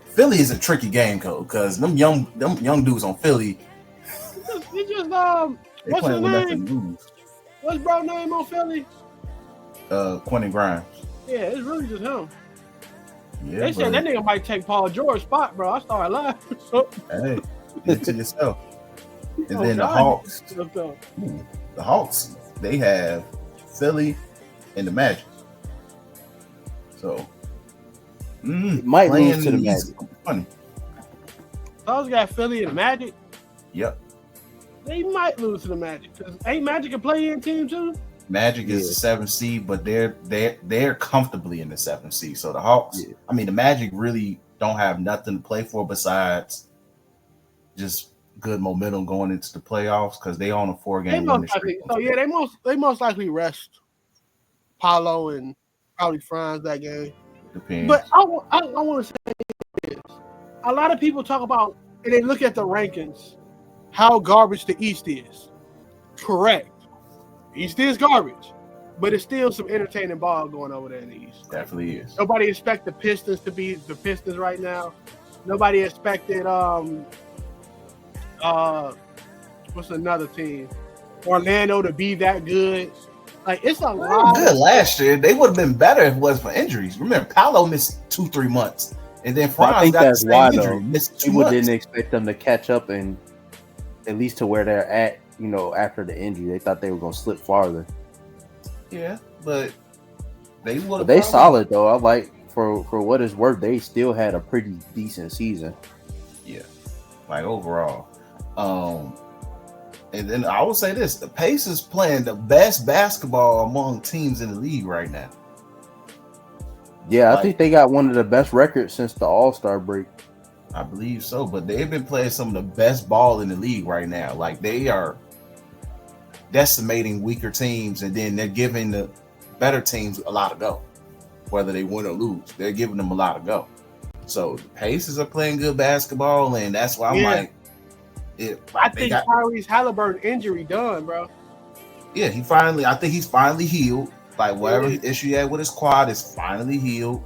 Philly is a tricky game code because them young dudes on Philly. It's just They what's his playing with nothing name? to lose. What's bro name on Philly? Quentin Grimes. Yeah, it's really just him. Yeah, They said that nigga might take Paul George's spot, bro. I started laughing. Hey, do it to yourself. And then the God. Hawks. The Hawks, they have Philly and the Magic. So might lose to the Magic. Funny. Those got Philly and Magic. Yep. They might lose to the Magic because ain't Magic a play-in team too? Magic is the 7th seed, but they're comfortably in the 7th seed. So the Hawks, I mean, the Magic really don't have nothing to play for besides just good momentum going into the playoffs because they on a 4-game winning streak. So yeah, they most likely rest Paolo and probably Franz that game. Depends. But I want to say this: a lot of people talk about and they look at the rankings, how garbage the East is. Correct. East is garbage, but it's still some entertaining ball going over there in the East. Definitely is. Nobody expect the Pistons to be the Pistons right now. Nobody expected what's another team? Orlando to be that good. Like it's a lot. Good last year. They would have been better if it was for injuries. Remember, Paolo missed 2-3 months, and then Franz I think got that's the why injury, though. missed 2 People months. didn't expect them to catch up and at least to where they're at. You know, after the injury, they thought they were going to slip farther. Yeah, but they would have. They solid though. I like for what it's worth. They still had a pretty decent season. Yeah, like overall. And then I will say this: the Pacers playing the best basketball among teams in the league right now. Yeah, I think they got one of the best records since the All-Star break. I believe so, but they've been playing some of the best ball in the league right now. Like they are decimating weaker teams, and then they're giving the better teams a lot to go. Whether they win or lose, they're giving them a lot to go. So the Pacers are playing good basketball, and that's why I'm like, I think Tyrese Halliburton injury done, bro. Yeah, I think he's finally healed. Like whatever issue he had with his quad is finally healed,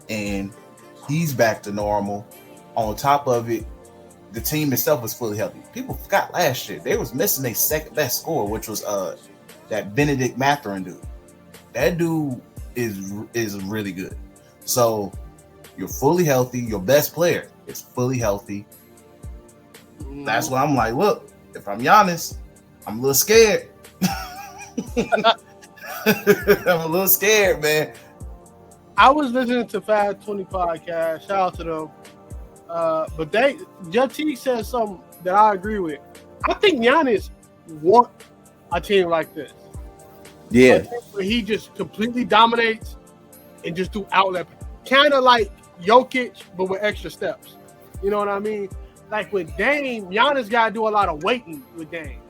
and he's back to normal. On top of it, the team itself is fully healthy. People forgot last year they was missing their second best scorer, which was that Benedict Mathurin dude. That dude is really good. So you're fully healthy. Your best player is fully healthy. That's why I'm like, look, if I'm Giannis, I'm a little scared. I'm a little scared, man. I was listening to 520 podcast. Shout out to them. But JT said something that I agree with. I think Giannis want a team like this. Yeah. Where he just completely dominates and just do outlet. Kind of like Jokic, but with extra steps. You know what I mean? Like with Dame, Giannis got to do a lot of waiting with Dame.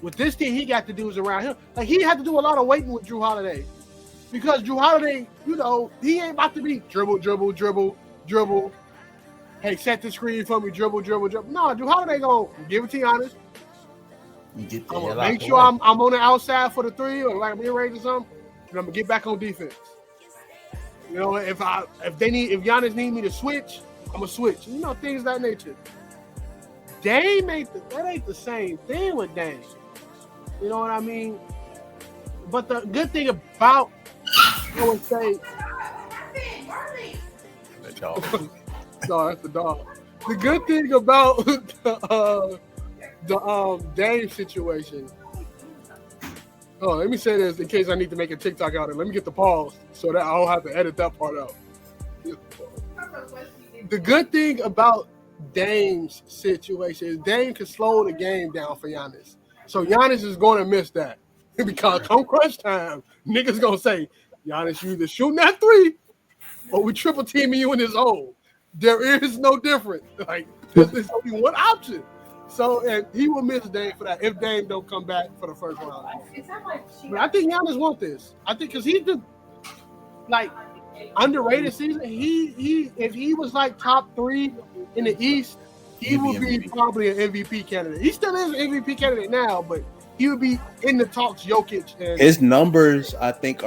With this team, he got to do is around him. Like he had to do a lot of waiting with Drew Holiday. Because Drew Holiday, you know, he ain't about to be dribble, dribble. Hey, set the screen for me, dribble. No, dude, how are they going to give it to Giannis? You get the I'm hell gonna out make the sure way. I'm on the outside for the three or like mid-range or something, and I'm gonna get back on defense. You know, if Giannis need me to switch, I'm gonna switch. You know, things of that nature. Dame that ain't the same thing with Dame. You know what I mean? But the good thing about, I would say, That dog. no, that's the dog. The good thing about the Dame situation. Oh, let me say this in case I need to make a TikTok out of it. Let me get the pause so that I don't have to edit that part out. The good thing about Dame's situation is Dame can slow the game down for Giannis. So Giannis is going to miss that. Because come crunch time, niggas going to say, Giannis, you either shooting that three or we triple teaming you in this hole. There is no difference. Like, there's only one option. So, and he will miss Dame for that if Dame don't come back for the first round. But I think Giannis wants this. I think because he's the underrated season. He if he was like top 3 in the East, he would be probably an MVP candidate. He still is an MVP candidate now, but he would be in the talks. Jokic and his numbers, I think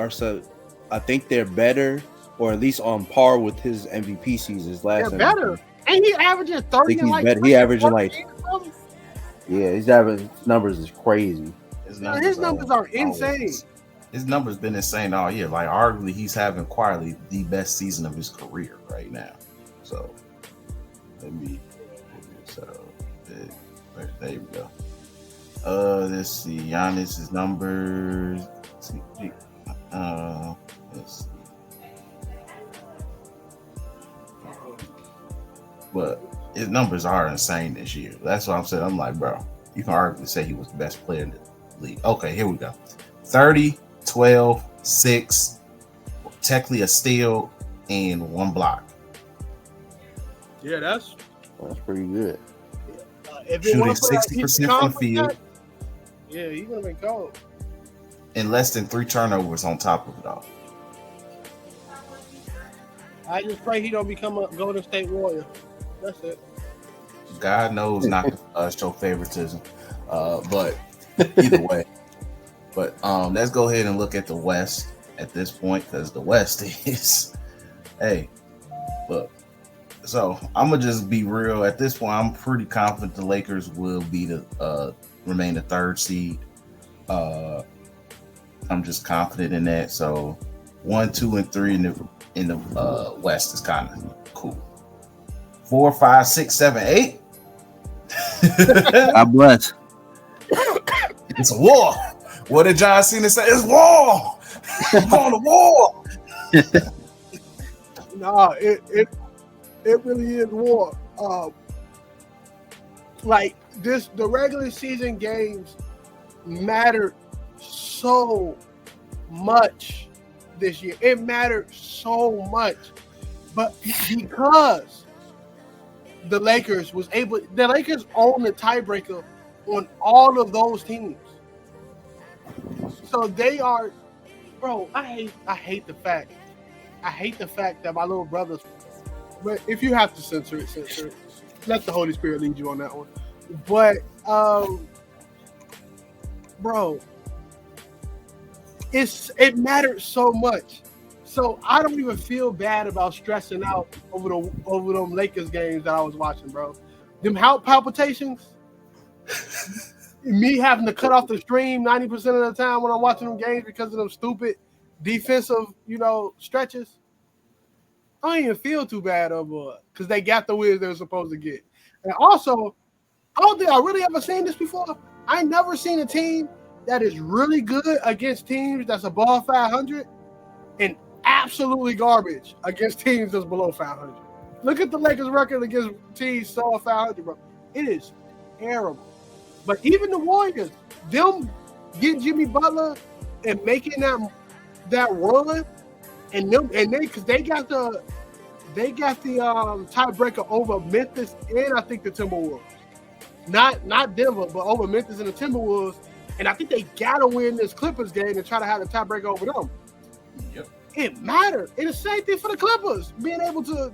they're better, or at least on par with his MVP seasons last. They're better. And he averages 30. I think he's better. He averaging his average numbers is crazy. His numbers are insane. His numbers been insane all year. Like, arguably, he's having quietly the best season of his career right now. So, there we go. Let's see. Giannis's numbers. Let's see. But his numbers are insane this year. That's what I'm saying. I'm like, bro, you can arguably say he was the best player in the league. Okay, here we go. 30, 12, 6, technically a steal, and 1 block. Yeah, that's pretty good. Shooting 60% from the field. Yeah, he's gonna be cold. And less than 3 turnovers on top of it all. I just pray he don't become a Golden State Warrior. That's it. God knows not to show favoritism. But either way. But let's go ahead and look at the West at this point, because the West is, hey, look. So I'm gonna just be real. At this point, I'm pretty confident the Lakers will be remain the 3rd seed. I'm just confident in that. So 1, 2, and 3 in the West is kind of cool. 4, 5, 6, 7, 8. God bless. It's a war. What did John Cena say? It's war. It's on the war. Nah, it really is war. Like this, the regular season games mattered so much this year. It mattered so much, but because the Lakers own the tiebreaker on all of those teams. So they are, bro. I hate the fact that my little brothers. But if you have to censor it. Let the Holy Spirit lead you on that one. But bro, it mattered so much. So I don't even feel bad about stressing out over them Lakers games that I was watching, bro. Them heart palpitations, me having to cut off the stream 90% of the time when I'm watching them games because of them stupid defensive, stretches. I don't even feel too bad over it because they got the wins they were supposed to get. And also, I don't think I really ever seen this before. I never seen a team that is really good against teams that's above 500 and absolutely garbage against teams that's below 500. Look at the Lakers' record against teams sub 500, bro. It is terrible. But even the Warriors, them getting Jimmy Butler and making that run, and they got the tiebreaker over Memphis and I think the Timberwolves. Not Denver, but over Memphis and the Timberwolves. And I think they gotta win this Clippers game and try to have the tiebreaker over them. Yep. it mattered. And the same thing for the Clippers, being able to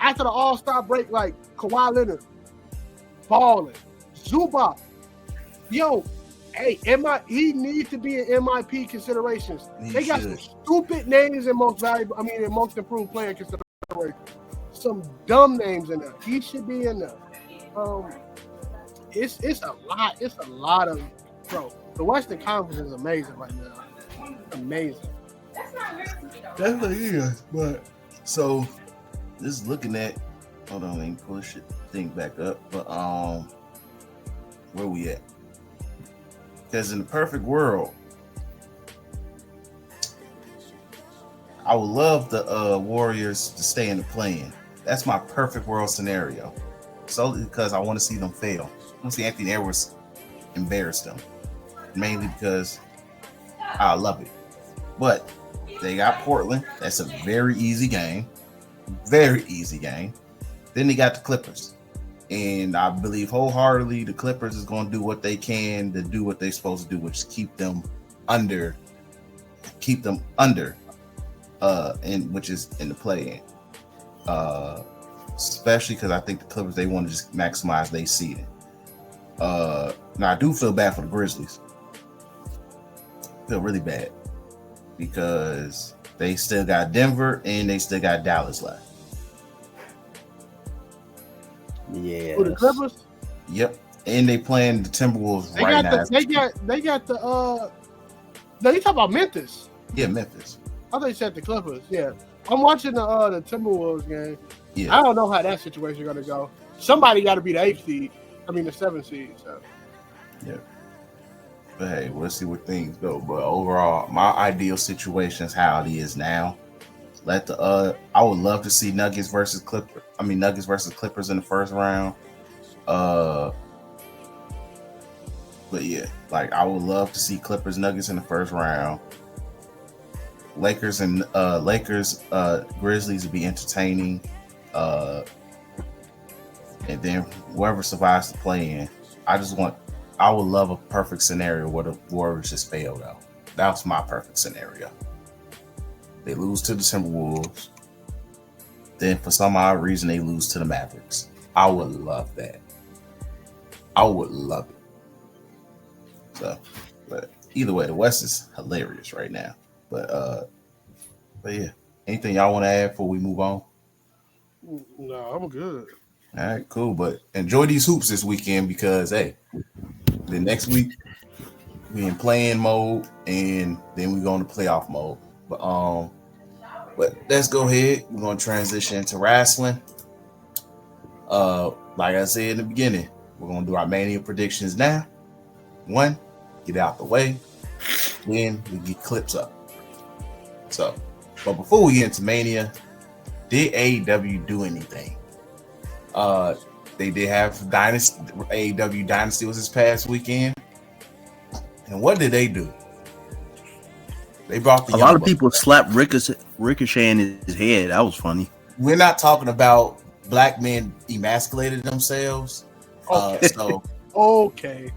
after the All-Star break, like Kawhi Leonard, balling, Zubac, yo, hey, he needs to be in MIP considerations. They got some stupid names in most improved player considerations. Some dumb names in there. He should be in there. It's a lot. It's a lot of, bro. The Western Conference is amazing right now. Amazing. Definitely is. But so just looking at, hold on, let me push it thing back up. But where we at? Because in the perfect world, I would love the Warriors to stay in the play-in. That's my perfect world scenario. Solely because I want to see them fail. I want to see Anthony Edwards embarrass them. Mainly because I love it. But they got Portland. That's a very easy game. Very easy game. Then they got the Clippers. And I believe wholeheartedly the Clippers is going to do what they can to do what they're supposed to do, which is keep them under, which is in the play-in. Especially because I think the Clippers, they want to just maximize their seeding. Now I do feel bad for the Grizzlies. Feel really bad because they still got Denver and they still got Dallas left. Yeah. Who, the Clippers? Yep. And they playing the Timberwolves They right got now. They got the no, you talking about Memphis. Yeah, Memphis. I thought you said the Clippers. Yeah. I'm watching the Timberwolves game. Yeah. I don't know how that situation is gonna go. Somebody gotta be the 8th seed. I mean the 7th seed. So Yeah. But hey, we'll see where things go. But overall, my ideal situation is how it is now. I would love to see Nuggets versus Clippers in the first round. But yeah, like I would love to see Clippers Nuggets in the first round. Lakers Grizzlies would be entertaining. And then whoever survives the play-in, I would love a perfect scenario where the Warriors just fail though. That's my perfect scenario. They lose to the Timberwolves. Then for some odd reason they lose to the Mavericks. I would love that. I would love it. So, but either way, the West is hilarious right now. But yeah. Anything y'all want to add before we move on? no, I'm good. All right, cool. But enjoy these hoops this weekend because hey, the next week we in play-in mode and then we go into playoff mode. But let's go ahead. We're gonna transition to wrestling. Like I said in the beginning, we're gonna do our Mania predictions now. One, get out the way. Then we get clips up. So, but before we get into Mania, did AEW do anything? They did have Dynasty. AEW Dynasty was this past weekend. And what did they do? They brought a lot of people slapped Ricochet in his head. That was funny. We're not talking about black men emasculated themselves. Okay. Okay.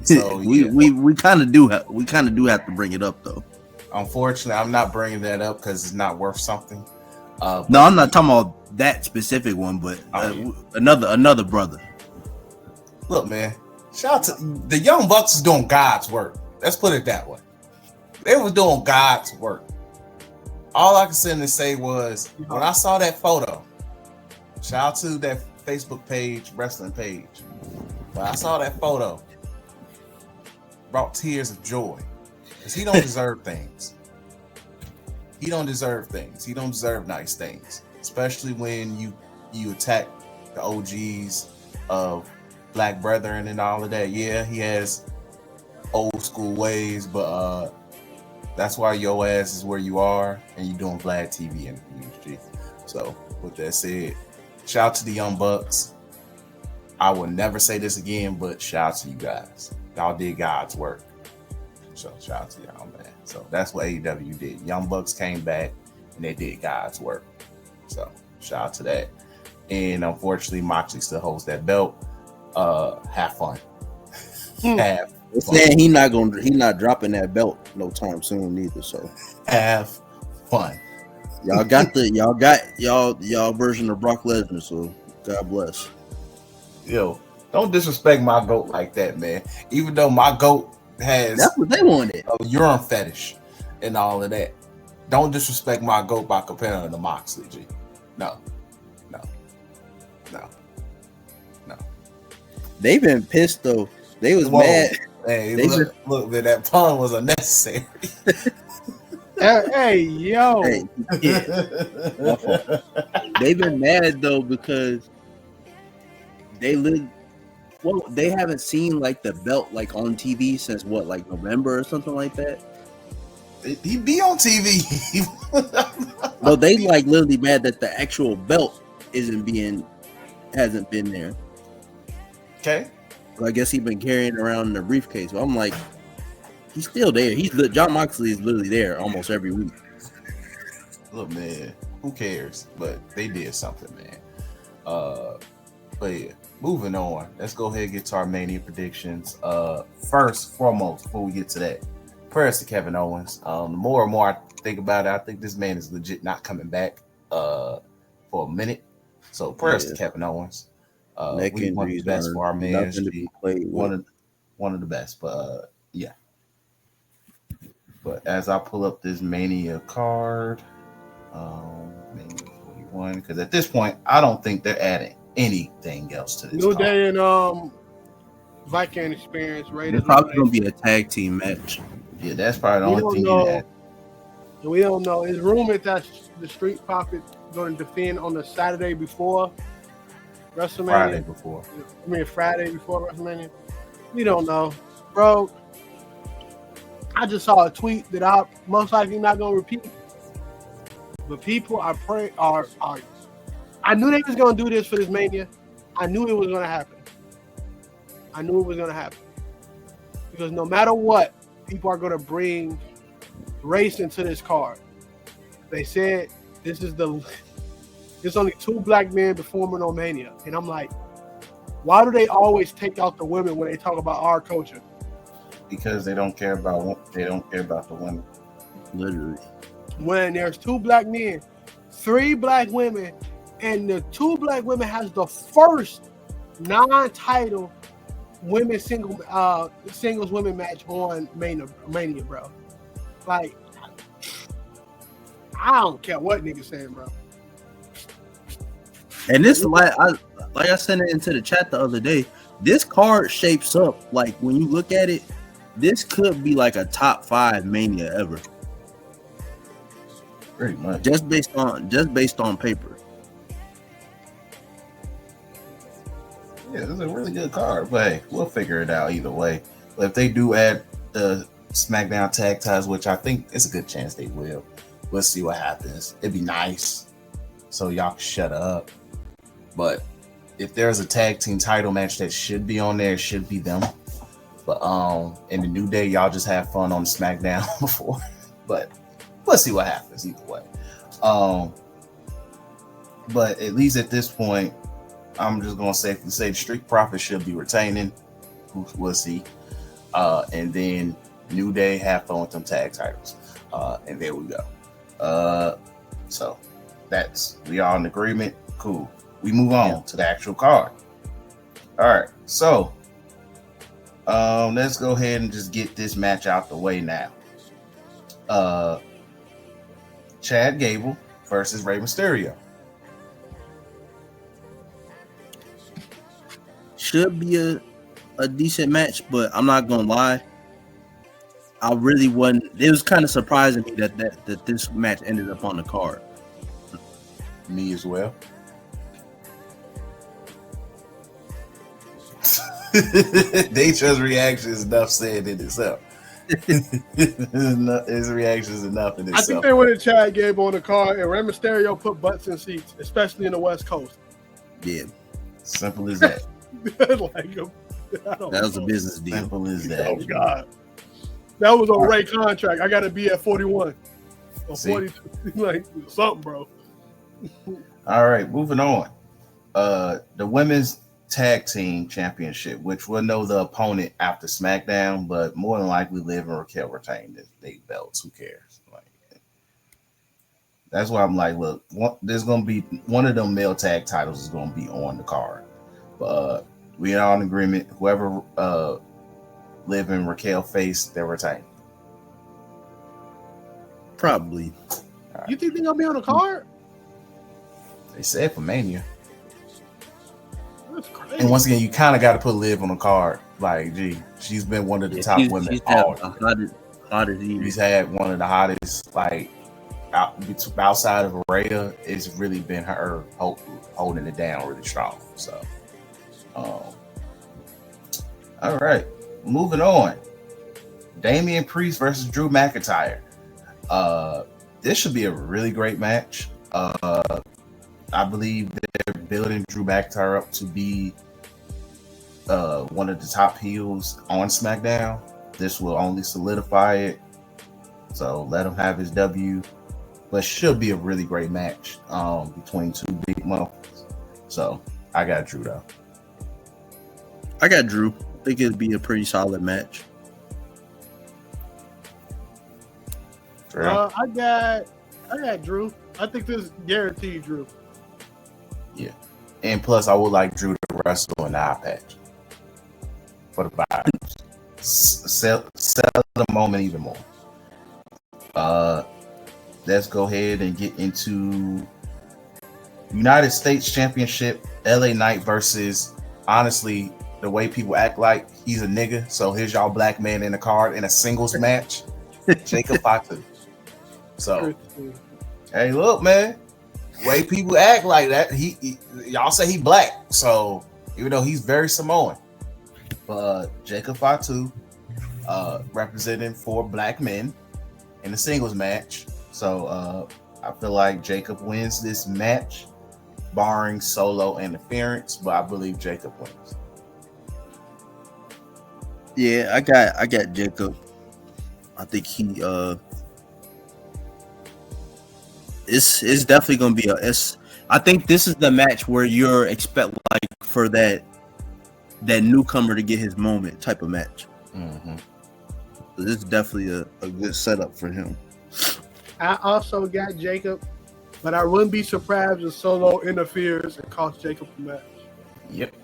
So yeah. we kind of do have to bring it up though. Unfortunately, I'm not bringing that up because it's not worth something. No, I'm not talking about that specific one, but another brother. Look, man, shout out to the Young Bucks is doing God's work. Let's put it that way. They were doing God's work. All I could sit and say was when I saw that photo, shout out to that Facebook page, wrestling page. When I saw that photo, brought tears of joy. Because he don't deserve things. He don't deserve things. He don't deserve nice things. Especially when you attack the OGs of Black Brethren and all of that. Yeah, he has old school ways, but that's why your ass is where you are and you're doing Vlad TV in the industry. So with that said, shout out to the Young Bucks. I will never say this again, but shout out to you guys. Y'all did God's work. So shout out to y'all, man. So that's what AEW did. Young Bucks came back and they did God's work. So shout out to that. And unfortunately, Moxley still holds that belt. Have fun. They're saying he not dropping that belt no time soon either. So have fun. y'all version of Brock Lesnar. So God bless. Yo, don't disrespect my goat like that, man. Even though my goat has That's what they wanted. a urine fetish and all of that. Don't disrespect my goat by comparing him to Moxley, G. No. They've been pissed though. They was mad. Hey, look, man, that pun was unnecessary. Hey, yo. Hey, yeah. They've been mad though because they haven't seen like the belt like on TV since what, like November or something like that. He be on TV. No, they like literally mad that the actual belt hasn't been there. Okay. So I guess he's been carrying around in a briefcase. So I'm like, he's still there. John Moxley is literally there almost every week. Look, man, who cares? But they did something, man. But yeah, moving on. Let's go ahead and get to our Mania predictions. First, foremost, before we get to that, prayers to Kevin Owens. The more and more I think about it, I think this man is legit not coming back for a minute. So prayers to Kevin Owens. We want the best for our man. One of the best, but yeah. But as I pull up this Mania card, Mania 41, because at this point, I don't think they're adding anything else to this. New Day and Viking Experience, right? It's probably gonna be a tag team match. Yeah, that's probably the only thing you add. We don't know. It's rumored that the Street Profits going to defend on the Saturday before WrestleMania. Friday before WrestleMania. We don't know, bro. I just saw a tweet that I'm most likely not gonna repeat. But people are I knew they was gonna do this for this Mania. I knew it was gonna happen. Because no matter what, people are gonna bring race into this card. They said there's only 2 black men performing on Mania. And I'm like, why do they always take out the women when they talk about our culture? Because they don't care about the women. Literally. When there's 2 black men, 3 black women, and the 2 black women has the first non-title women singles women match on Mania, bro. Like, I don't care what niggas saying, bro. And this, like I sent it into the chat the other day, this card shapes up like when you look at it, this could be like a top 5 Mania ever. Pretty much. Just based on paper. Yeah, this is a really good card, but hey, we'll figure it out either way. But if they do add the SmackDown tag ties, which I think it's a good chance they will, we'll see what happens. It'd be nice, so y'all can shut up. But if there's a tag team title match that should be on there, it should be them. But in the New Day, y'all just have fun on SmackDown before. But we'll see what happens either way. But at least at this point, I'm just gonna safely say the Street Profits should be retaining. We'll see. And then New Day have fun with them tag titles. And there we go. So we all in agreement. Cool. We move on to the actual card. All right. So let's go ahead and just get this match out the way now. Chad Gable versus Rey Mysterio. Should be a decent match, but I'm not gonna lie. I really wasn't. It was kind of surprising me that this match ended up on the card. Me as well. Datra's reaction is enough said in itself. His reaction is enough in itself. I think they wanted Chad Gable on the card, and Rey Mysterio put butts in seats, especially in the West Coast. Yeah, simple as that. That was a business deal. Simple as that. Oh God, that was on Ray contract. I got to be at 41 or 42, like something, bro. All right, moving on. The women's Tag Team Championship, which we'll know the opponent after SmackDown, but more than likely Liv and Raquel retain the belts. Who cares? Like, that's why I'm like, look, there's gonna be one of them male tag titles is gonna be on the card. But we are in agreement. Whoever Liv and Raquel face, they're retained. Probably. You think they're gonna be on the card? They said for Mania. That's crazy. And once again, you kind of got to put Liv on the card. Like, gee, she's been one of the top women. She's hottest She's had one of the hottest, like, outside of Rhea, it's really been her holding it down really strong. So, all right, moving on. Damian Priest versus Drew McIntyre. This should be a really great match. I believe they're building Drew McIntyre up to be one of the top heels on SmackDown. This will only solidify it. So let him have his W. But should be a really great match between two big motherfuckers. So I got Drew though. I got Drew. I think it'd be a pretty solid match. I got Drew. I think this is guaranteed Drew. Yeah. And plus I would like Drew to wrestle in the eye patch. For the vibes. Sell the moment even more. Let's go ahead and get into United States Championship. LA Knight versus, honestly, the way people act like he's a nigga. So here's y'all black man in the card in a singles match. Jacob Fatu. So, hey, look, man. The way people act like that, y'all say he black. So even though he's very Samoan, but Jacob Fatu representing 4 black men in a singles match. So I feel like Jacob wins this match, barring solo interference, but I believe Jacob wins. Yeah, I got Jacob. I think he it's definitely gonna be I think this is the match where you're expect like for that newcomer to get his moment type of match. Mm-hmm. So this is definitely a good setup for him. I also got Jacob, but I wouldn't be surprised if Solo interferes and costs Jacob the match. Yep.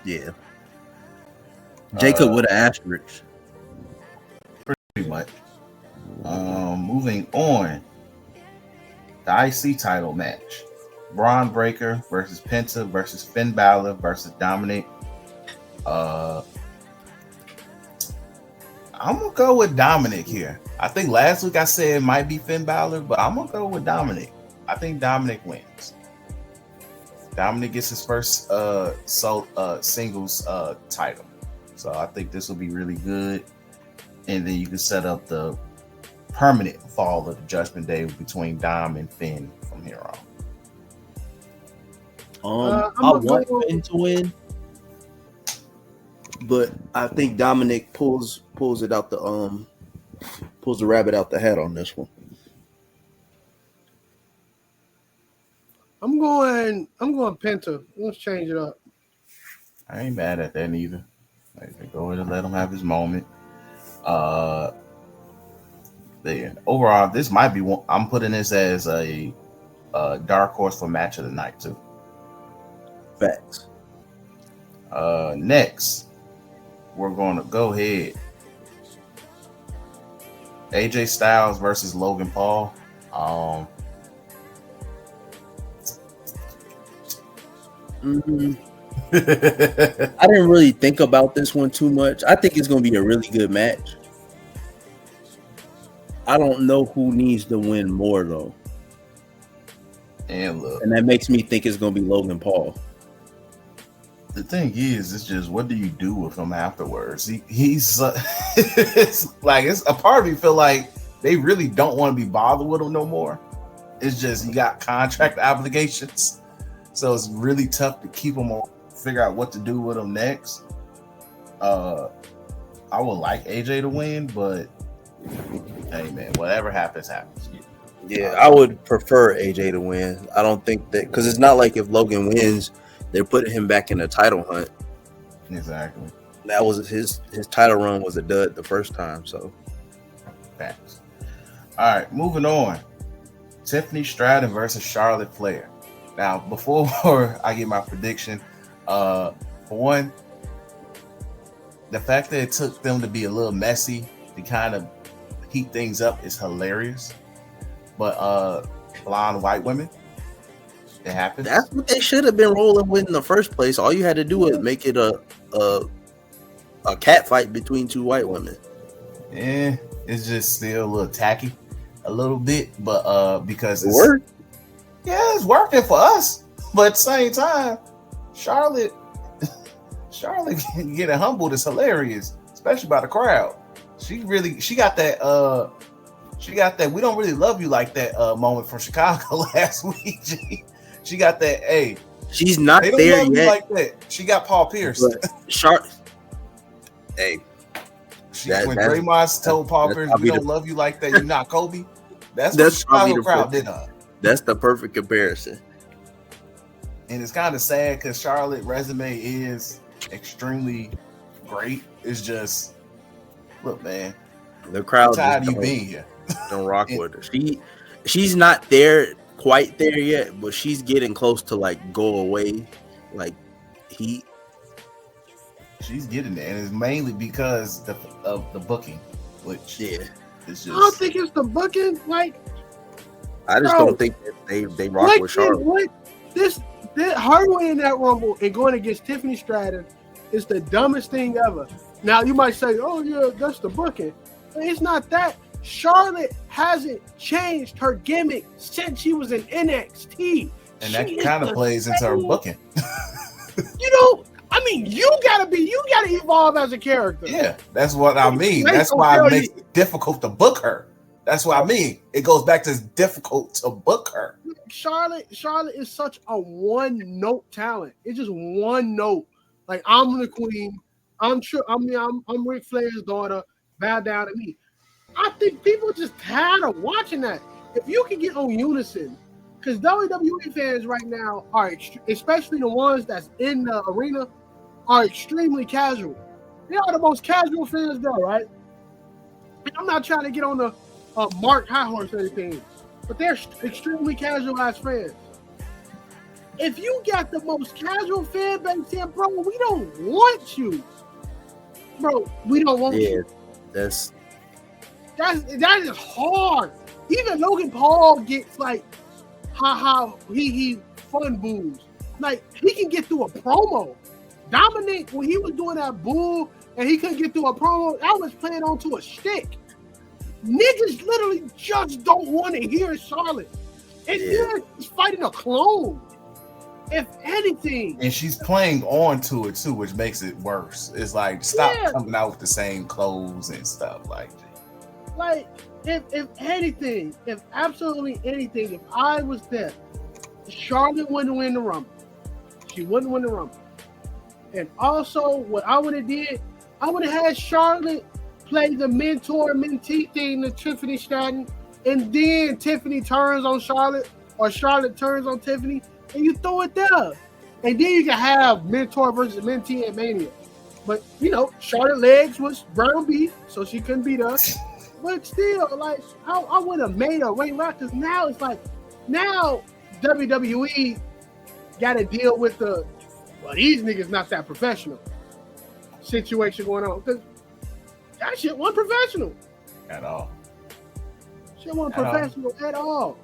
Yeah. Jacob with an asterisk. Pretty much. Moving on. The IC title match. Braun Breaker versus Penta versus Finn Balor versus Dominic. I'm gonna go with Dominic here. I think last week I said it might be Finn Balor, but I'm gonna go with Dominic. I think Dominic wins. Dominic gets his first singles title. So I think this will be really good. And then you can set up the permanent fall of the Judgment Day between Dom and Finn from here on. I want Finn to win, but I think Dominic pulls it out pulls the rabbit out the hat on this one. I'm going Penta. Let's change it up. I ain't mad at that neither. Like, go ahead and let him have his moment. There. Overall, this might be one. I'm putting this as a dark horse for match of the night too. Facts. Next, we're going to go ahead. AJ Styles versus Logan Paul. I didn't really think about this one too much. I think it's going to be a really good match. I don't know who needs to win more though. And look, and that makes me think it's going to be Logan Paul. The thing is, it's just what do you do with him afterwards? He's it's like a part of me feel like they really don't want to be bothered with him no more. It's just you got contract obligations, so it's really tough to keep him on. Figure out what to do with him next. I would like AJ to win, but hey man, whatever happens. Yeah, I would prefer AJ to win. I don't think that because it's not like if Logan wins they're putting him back in the title hunt. Exactly. That was his title run was a dud the first time. So, facts. All right, moving on. Tiffany Stratton versus Charlotte Flair. Now, before I get my prediction, for one, the fact that it took them to be a little messy to kind of heat things up is hilarious. But blonde white women, it happens. that's what they should have been rolling with in the first place. All you had to do was make it a cat fight between two white women. Yeah, it's just still a little tacky, a little bit, but because it's it's working for us. But at the same time, Charlotte getting humbled is hilarious, especially by the crowd. She got that we don't really love you like that moment from Chicago last week. She got that. Hey, she's not they don't there love you yet. like that. She got Paul Pierce. Hey, when Draymond told Paul Pierce, "We don't love you like that. You're not Kobe." That's what the Chicago crowd did on. That's the perfect comparison. And it's kind of sad because Charlotte's resume is extremely great. It's just, look, man, the crowd tired of you being here. Don't rock with her. She's not there quite there yet, but she's getting close to like go away, like heat. She's getting there, and it's mainly because of the booking, which it's just. I don't think it's the booking. Like, I just don't think that they rock with Charlotte. Her winning that Rumble and going against Tiffany Stratton is the dumbest thing ever. Now you might say, "Oh yeah, that's the booking." It's not that. Charlotte hasn't changed her gimmick since she was in NXT, and that kind of plays into her booking. You gotta evolve as a character. Yeah, that's what I mean. That's why it makes it difficult to book her. That's what I mean. It goes back to it's difficult to book her. Charlotte is such a one-note talent. It's just one note. Like, I'm the queen. I'm Ric Flair's daughter. Bow down to me. I think people just tired of watching that. If you can get on unison, because WWE fans right now are, especially the ones that's in the arena, are extremely casual. They are the most casual fans there, right? And I'm not trying to get on the Mark High Horse or anything, but they're extremely casual as fans. If you got the most casual fan base here, bro, we don't want you. Bro, we don't want you. That is hard. Even Logan Paul gets like how he fun boos. Like, he can get through a promo. Dominic, when he was doing that boo and he couldn't get through a promo, that was playing onto a stick. Niggas literally just don't want to hear Charlotte. And she's fighting a clone. If anything. And she's playing on to it too, which makes it worse. It's like, stop coming out with the same clothes and stuff. Like if anything, if absolutely anything, if I was there, Charlotte wouldn't win the Rumble. She wouldn't win the Rumble. And also, what I would have did, I would have had Charlotte play the mentor-mentee thing to Tiffany Stratton, and then Tiffany turns on Charlotte, or Charlotte turns on Tiffany, and you throw it there. And then you can have mentor versus mentee at Mania. But, Charlotte legs was ground beef, so she couldn't beat us. But still, like, I would have made her wait right, because now it's like, now WWE got to deal with these niggas not that professional situation going on. Because that shit wasn't professional. At all. Shit wasn't professional at all.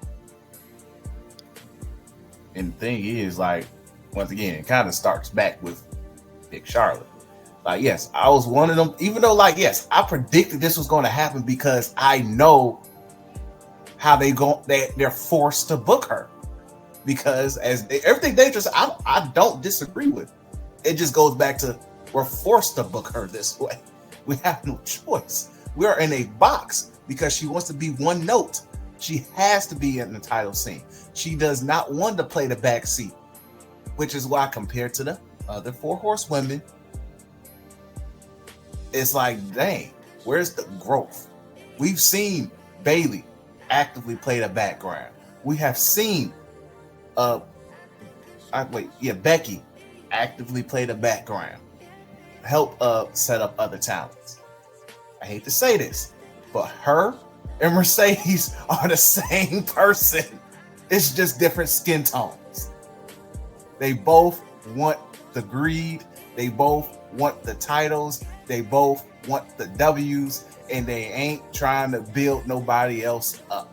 And the thing is, like, once again, it kind of starts back with Big Charlotte. Like, yes, I was one of them, even though, like, yes, I predicted this was going to happen because I know how they're forced to book her. Because everything dangerous, I don't disagree with. It just goes back to, we're forced to book her this way. We have no choice. We are in a box because she wants to be one note. She has to be in the title scene. She does not want to play the back seat, which is why, compared to the other 4 horsewomen, it's like, dang, where's the growth? We've seen Bayley actively play the background. We have seen Becky actively play the background, help set up other talents. I hate to say this, but her and Mercedes are the same person. It's just different skin tones. They both want the greed. They both want the titles. They both want the W's, and they ain't trying to build nobody else up.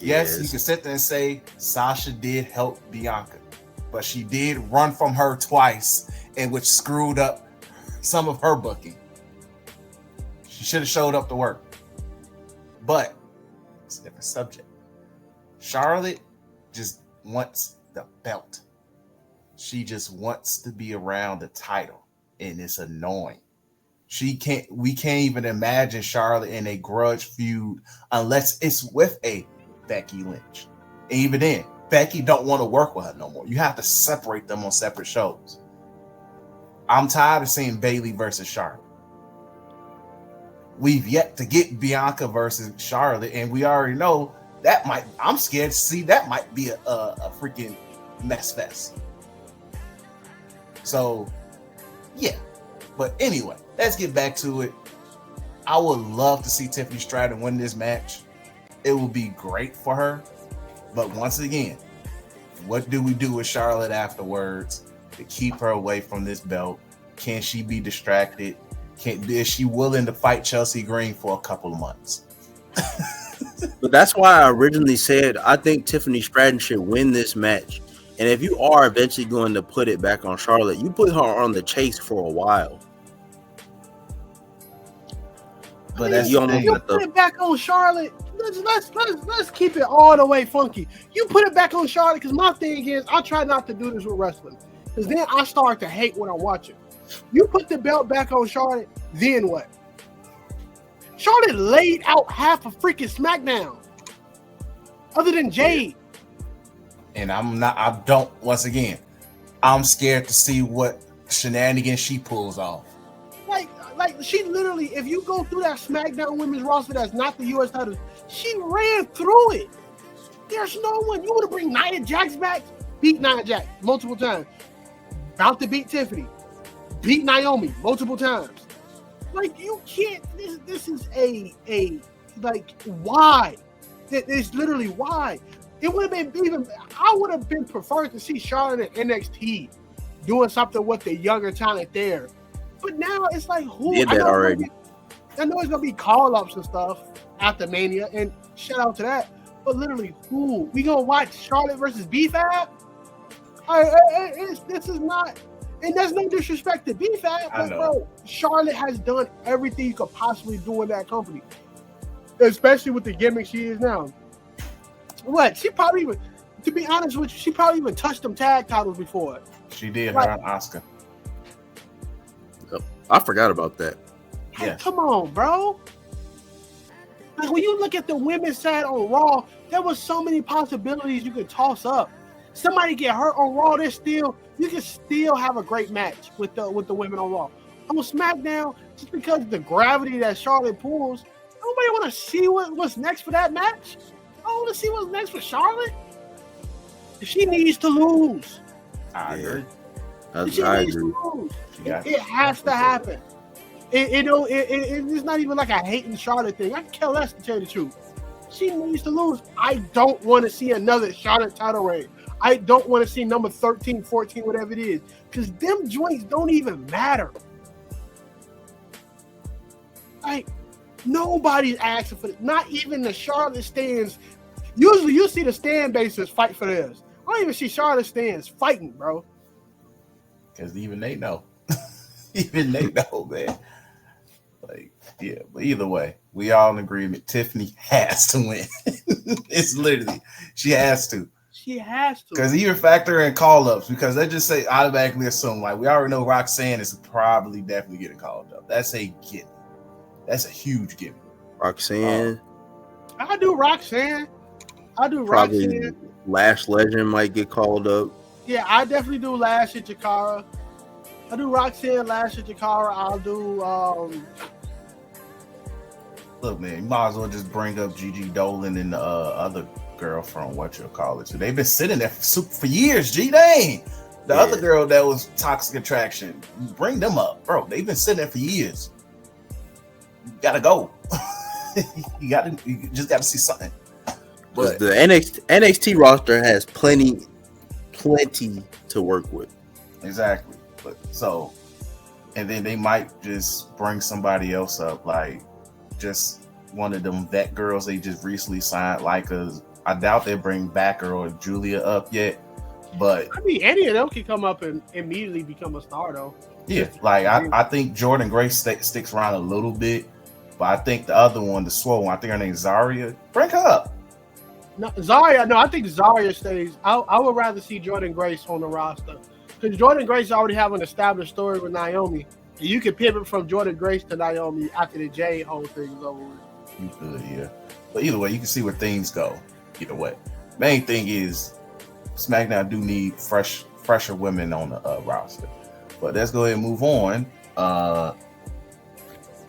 Yes, you can sit there and say Sasha did help Bianca, but she did run from her twice, and which screwed up some of her booking. She should have showed up to work. But it's a different subject. Charlotte just wants the belt. She just wants to be around the title, and it's annoying. We can't even imagine Charlotte in a grudge feud unless it's with a Becky Lynch. And even then, Becky don't want to work with her no more. You have to separate them on separate shows. I'm tired of seeing Bayley versus Charlotte. We've yet to get Bianca versus Charlotte, and we already know that I'm scared to see that might be a freaking mess fest. So, yeah. But anyway, let's get back to it. I would love to see Tiffany Stratton win this match. It would be great for her. But once again, what do we do with Charlotte afterwards to keep her away from this belt? Can she be distracted? Is she willing to fight Chelsea Green for a couple of months? But that's why I originally said I think Tiffany Stratton should win this match. And if you are eventually going to put it back on Charlotte, you put her on the chase for a while. But that's you put it back on Charlotte. Let's keep it all the way funky. You put it back on Charlotte because my thing is I try not to do this with wrestling because then I start to hate what I'm watching. You put the belt back on Charlotte, then what? Charlotte laid out half of freaking SmackDown, other than Jade. And I'm scared to see what shenanigans she pulls off. Like she literally, if you go through that SmackDown women's roster that's not the U.S. title, she ran through it. There's no one. You want to bring Nia Jax back? Beat Nia Jax multiple times. About to beat Tiffany. Beat Naomi multiple times. Like you can't. This is a like why? It's literally why. It would have been even. I would have been preferred to see Charlotte at NXT doing something with the younger talent there. But now it's like who? Did that already? I know it's gonna be call ups and stuff after Mania, and shout out to that. But literally, who? We gonna watch Charlotte versus B-Fab? This is not. And there's no disrespect to B-Fab, but bro, Charlotte has done everything you could possibly do in that company, especially with the gimmick she is now. What? She probably even, to be honest with you, she probably even touched them tag titles before. She did, her and Asuka. I forgot about that. Hey, yeah. Come on, bro. Like when you look at the women's side on Raw, there was so many possibilities you could toss up. Somebody get hurt on Raw, you can still have a great match with the women on Raw. On SmackDown, just because of the gravity that Charlotte pulls, nobody want to see what's next for that match. I want to see what's next for Charlotte. If she needs to lose, I agree. It has to happen. It's not even like a hating Charlotte thing. I can care less to tell you the truth. She needs to lose. I don't want to see another Charlotte title reign. I don't want to see number 13, 14, whatever it is. Because them joints don't even matter. Like, nobody's asking for it. Not even the Charlotte stands. Usually you see the stand bases fight for theirs. I don't even see Charlotte stands fighting, bro. Because even they know. Even they know, man. Like, yeah, but either way, we all in agreement. Tiffany has to win. It's literally, she has to. She has to. Because even factor in call-ups, because they just say automatically assume, like, we already know Roxanne is probably definitely getting called up. That's a gimme. That's a huge gimme. Roxanne. I do Roxanne. Probably Roxanne. Lash Legend might get called up. Yeah, I definitely do Lash and Jakara. I do Roxanne, Lash and Jakara. I'll do Look, man, you might as well just bring up Gigi Dolan and the other girl from what you call it. So they've been sitting there for years. G, dang. The other girl that was Toxic Attraction, bring them up, bro. They've been sitting there for years. You gotta go. You just gotta see something. But the NXT roster has plenty to work with. Exactly. But and then they might just bring somebody else up, like just one of them vet girls they just recently signed. Like, I doubt they bring Backer or Julia up yet. But I mean, any of them can come up and immediately become a star, though. Yeah, like I think Jordan Grace sticks around a little bit, but I think the other one, the swole one, I think her name's Zarya. Bring her up. No, Zarya. No, I think Zarya stays. I would rather see Jordan Grace on the roster because Jordan Grace already have an established story with Naomi. And you can pivot from Jordan Grace to Naomi after the Jade whole thing is over with. You could, yeah. But either way, you can see where things go. Either way, main thing is SmackDown do need fresher women on the roster. But let's go ahead and move on.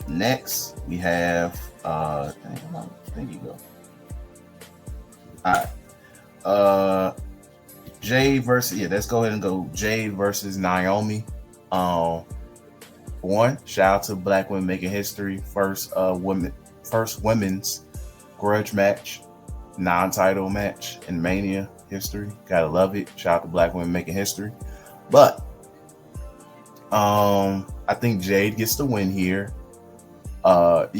Next we have there you go. All right. Jade versus let's go ahead and go Jade versus Naomi. One, shout out to Black women making history. First women's grudge match, non-title match in Mania history. Gotta love it. Shout out to Black women making history. But I think Jade gets the win here. But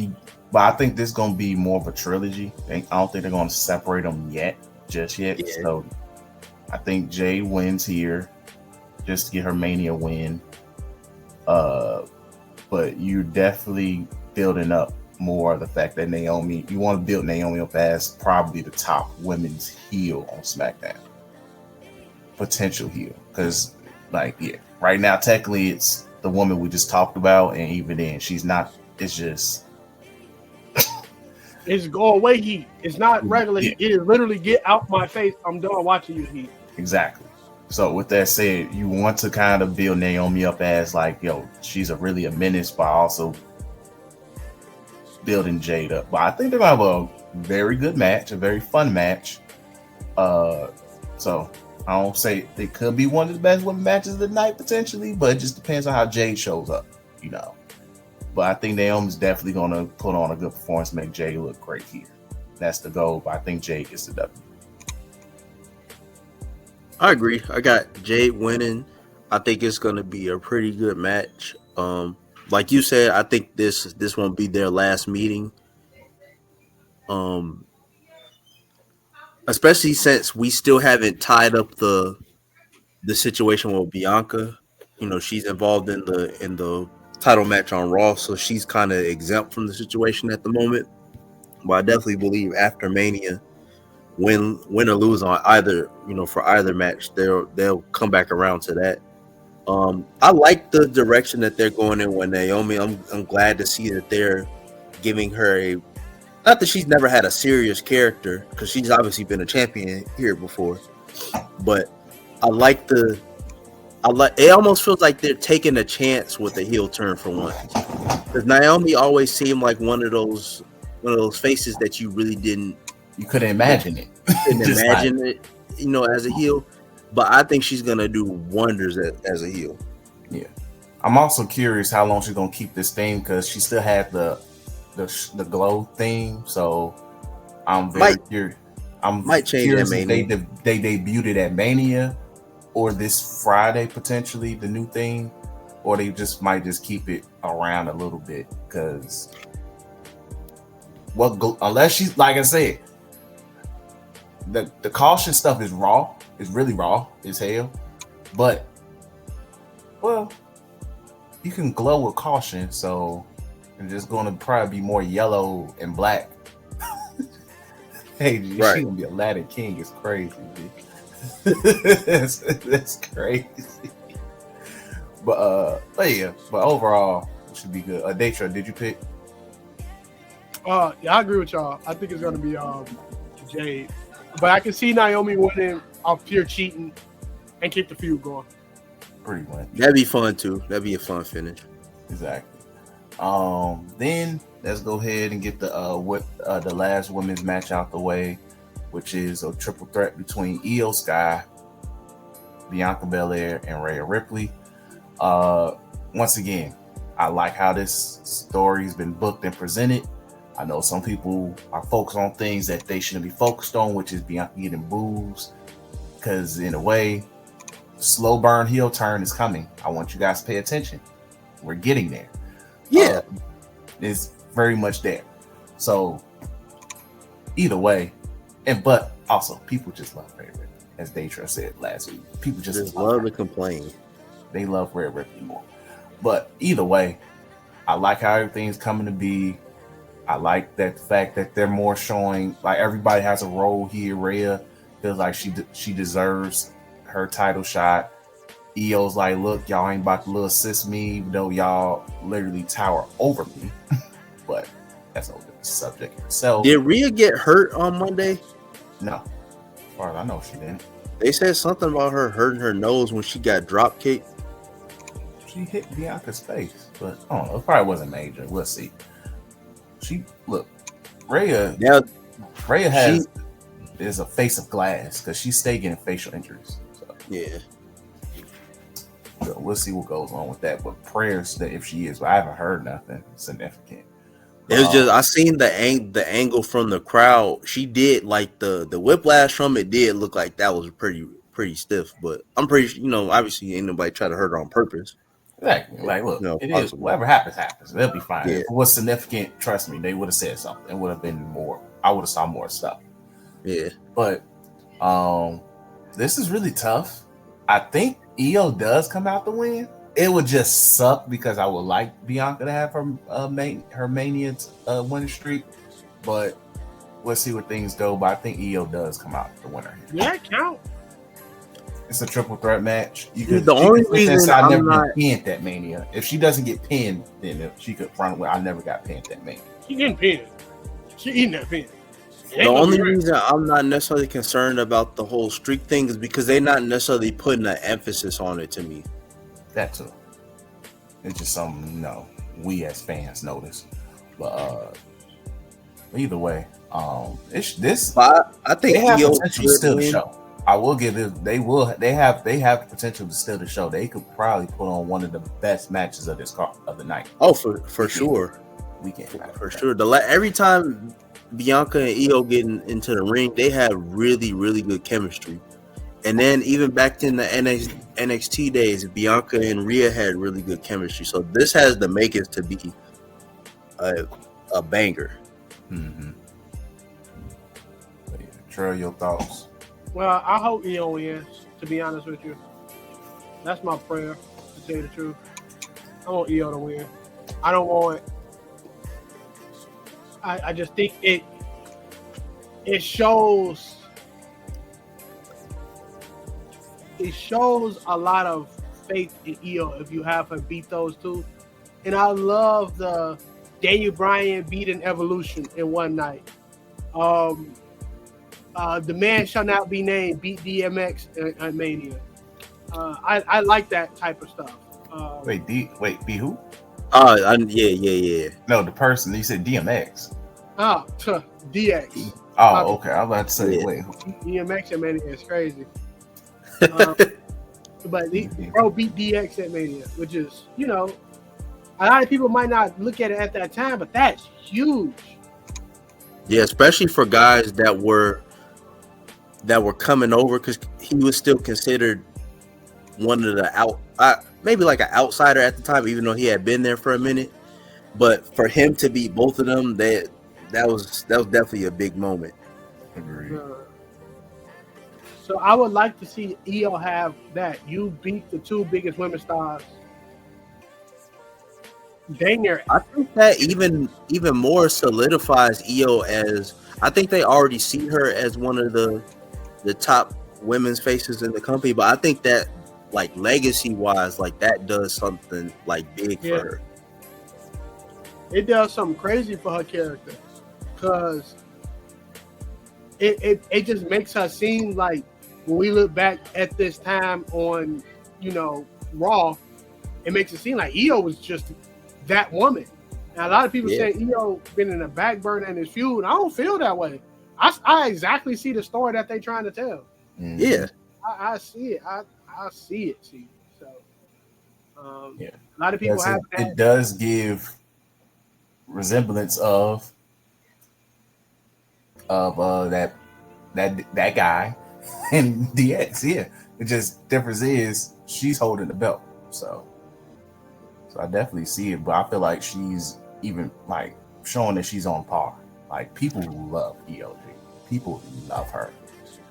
I think this is gonna be more of a trilogy. I don't think they're gonna separate them just yet. Yeah. So I think Jade wins here just to get her Mania win. But you're definitely building up more of the fact that Naomi, you want to build Naomi up as probably the top women's heel on SmackDown. Potential heel. Because, right now, technically, it's the woman we just talked about. And even then, she's not, it's just. It's go away heat. It's not regular heat. It is literally get out my face. I'm done watching you heat. Exactly. So with that said, you want to kind of build Naomi up as she's really a menace, but also building Jade up. But I think they're gonna have a very good match, a very fun match. So I don't say it could be one of the best women matches of the night potentially, but it just depends on how Jade shows up, But I think Naomi's definitely gonna put on a good performance, make Jade look great here. That's the goal, but I think Jade gets the W. I agree. I got Jade winning. I think it's going to be a pretty good match. Like you said, I think this won't be their last meeting. Especially since we still haven't tied up the situation with Bianca. She's involved in the title match on Raw, so she's kind of exempt from the situation at the moment. But I definitely believe after Mania, win or lose on either, for either match, they'll come back around to that. I like the direction that they're going in with Naomi. I'm glad to see that they're giving her not that she's never had a serious character, because she's obviously been a champion here before, but it almost feels like they're taking a chance with a heel turn for once. Because Naomi always seemed like one of those faces that you really you couldn't imagine it. It, as a heel. But I think she's gonna do wonders as a heel. Yeah, I'm also curious how long she's gonna keep this theme, because she still had the glow theme. So I'm very curious. Might change curious at Mania. If they debuted it at Mania or this Friday potentially the new theme, or they might keep it around a little bit, because unless she's, like I said. The caution stuff is raw. It's really raw as hell. But, you can glow with caution, so it's just going to probably be more yellow and black. Hey, she's going to be Aladdin King. It's crazy, dude. That's crazy. But overall, it should be good. Datra, did you pick? Yeah, I agree with y'all. I think it's going to be Jade. But I can see Naomi winning off pure cheating and keep the feud going. Pretty much. That'd be fun too. That'd be a fun finish. Exactly. Then let's go ahead and get the last women's match out the way, which is a triple threat between Io Sky, Bianca Belair and Rhea Ripley. Once again, I like how this story's been booked and presented. I know some people are focused on things that they shouldn't be focused on, which is Bianca getting boos. Because in a way, slow burn heel turn is coming. I want you guys to pay attention. We're getting there. Yeah, it's very much there. So either way, but also people just love Rhea Ripley, as Daytra said last week. People just love to complain. They love Rhea Ripley more. But either way, I like how everything's coming to be. I like that fact that they're more showing like everybody has a role here. Rhea feels like she deserves her title shot. EO's like, look, y'all ain't about to little assist me, even though y'all literally tower over me. But that's a subject itself. Did Rhea get hurt on Monday? No. As far as I know, she didn't. They said something about her hurting her nose when she got drop kicked. She hit Bianca's face, but I don't know. It probably wasn't major. We'll see. Rhea is a face of glass because she's stay getting facial injuries. So. Yeah. So we'll see what goes on with that. But prayers that if she is, but I haven't heard nothing significant. It was just I seen the angle from the crowd. She did like the whiplash from it did look like that was pretty stiff. But I'm pretty obviously ain't nobody try to hurt her on purpose. Exactly. Like, look, it is whatever happens. They'll be fine. Yeah. If it was significant, trust me, they would have said something. It would have been more. I would have saw more stuff. Yeah. But this is really tough. I think EO does come out to win. It would just suck because I would like Bianca to have her Mania winning streak, but we'll see where things go. But I think EO does come out the winner. Yeah, count. It's a triple threat match. The only reason I I'm never not pinned that Mania. If she doesn't get pinned, then she could run away. I never got pinned that Mania. She getting pinned. She eating that pin. The only reason I'm not necessarily concerned about the whole streak thing is because they're not necessarily putting an emphasis on it to me. That too. It's just something we as fans notice. But either way, it's this. But I think they have EO potential to steal the show. I will give it. They have the potential to steal the show. They could probably put on one of the best matches of of the night. Oh, for sure. Weekend for sure. Every time Bianca and EO get into the ring, they have really, really good chemistry. And then even back in the NXT days, Bianca and Rhea had really good chemistry. So this has the makings to be a banger. Mm-hmm. Trail, your thoughts? Well, I hope EO wins, to be honest with you. That's my prayer, to tell you the truth. I want EO to win. I don't want... I just think it shows... It shows a lot of faith in EO if you have her beat those two. And I love the Daniel Bryan beating Evolution in one night. The Man Shall Not Be Named beat DMX and Mania. I like that type of stuff. Wait, B who? Yeah. No, the person. You said DMX. DX. Oh, okay. I was about to say, wait. DMX at Mania is crazy. But bro beat DX at Mania, which is, a lot of people might not look at it at that time, but that's huge. Yeah, especially for guys that were coming over, because he was still considered one of the maybe like an outsider at the time, even though he had been there for a minute. But for him to beat both of them, that was definitely a big moment. Agreed. So I would like to see EO have that. You beat the two biggest women stars. Dang near. I think that even more solidifies EO as, I think they already see her as one of the top women's faces in the company, but I think that like legacy wise, like that does something like big for her. It does something crazy for her character, because it just makes her seem like, when we look back at this time on, Raw, it makes it seem like EO was just that woman. Now, a lot of people say EO been in the back burner in this feud. I don't feel that way. I exactly see the story that they're trying to tell. Yeah. I see it. I I see it. So Yeah. a lot of people Yes, have it does give resemblance of that guy and DX. Yeah, it just difference is she's holding the belt. So I definitely see it, but I feel like she's even like showing that she's on par. Like people love ELG. People love her.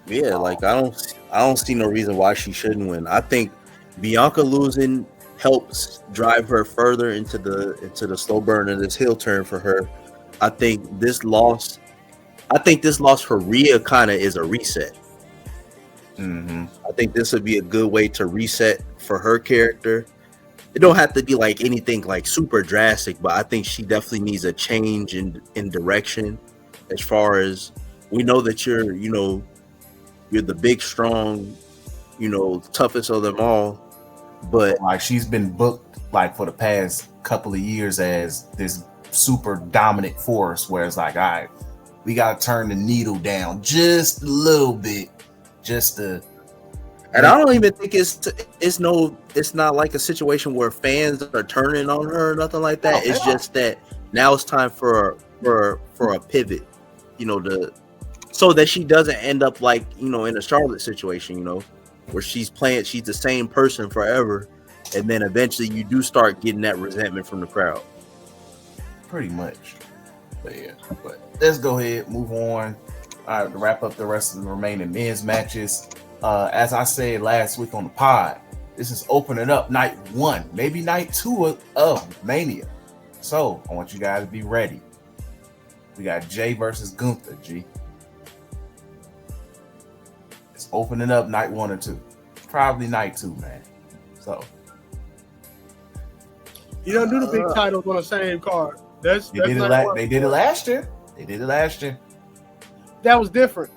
Yeah, like I don't see no reason why she shouldn't win. I think Bianca losing helps drive her further into the slow burn and this heel turn for her. I think this loss for Rhea kind of is a reset. Mm-hmm. I think this would be a good way to reset for her character. It don't have to be like anything like super drastic, but I think she definitely needs a change in direction. As far as we know that you're the big, strong, toughest of them all. But like she's been booked like for the past couple of years as this super dominant force, where it's like, all right, we gotta turn the needle down just a little bit, just to. And I don't even think it's not like a situation where fans are turning on her or nothing like that. It's just that now it's time for a pivot, so that she doesn't end up like, in a Charlotte situation, where she's the same person forever. And then eventually you do start getting that resentment from the crowd. Pretty much. But yeah, let's go ahead, move on. All right, to wrap up the rest of the remaining men's matches. As I said last week on the pod, this is opening up night 1, maybe night 2 of Mania. So I want you guys to be ready. We got Jay versus Gunther, G. It's opening up night 1 or 2. Probably night 2, man. So you don't do the big titles on the same card. They did it last year. That was different.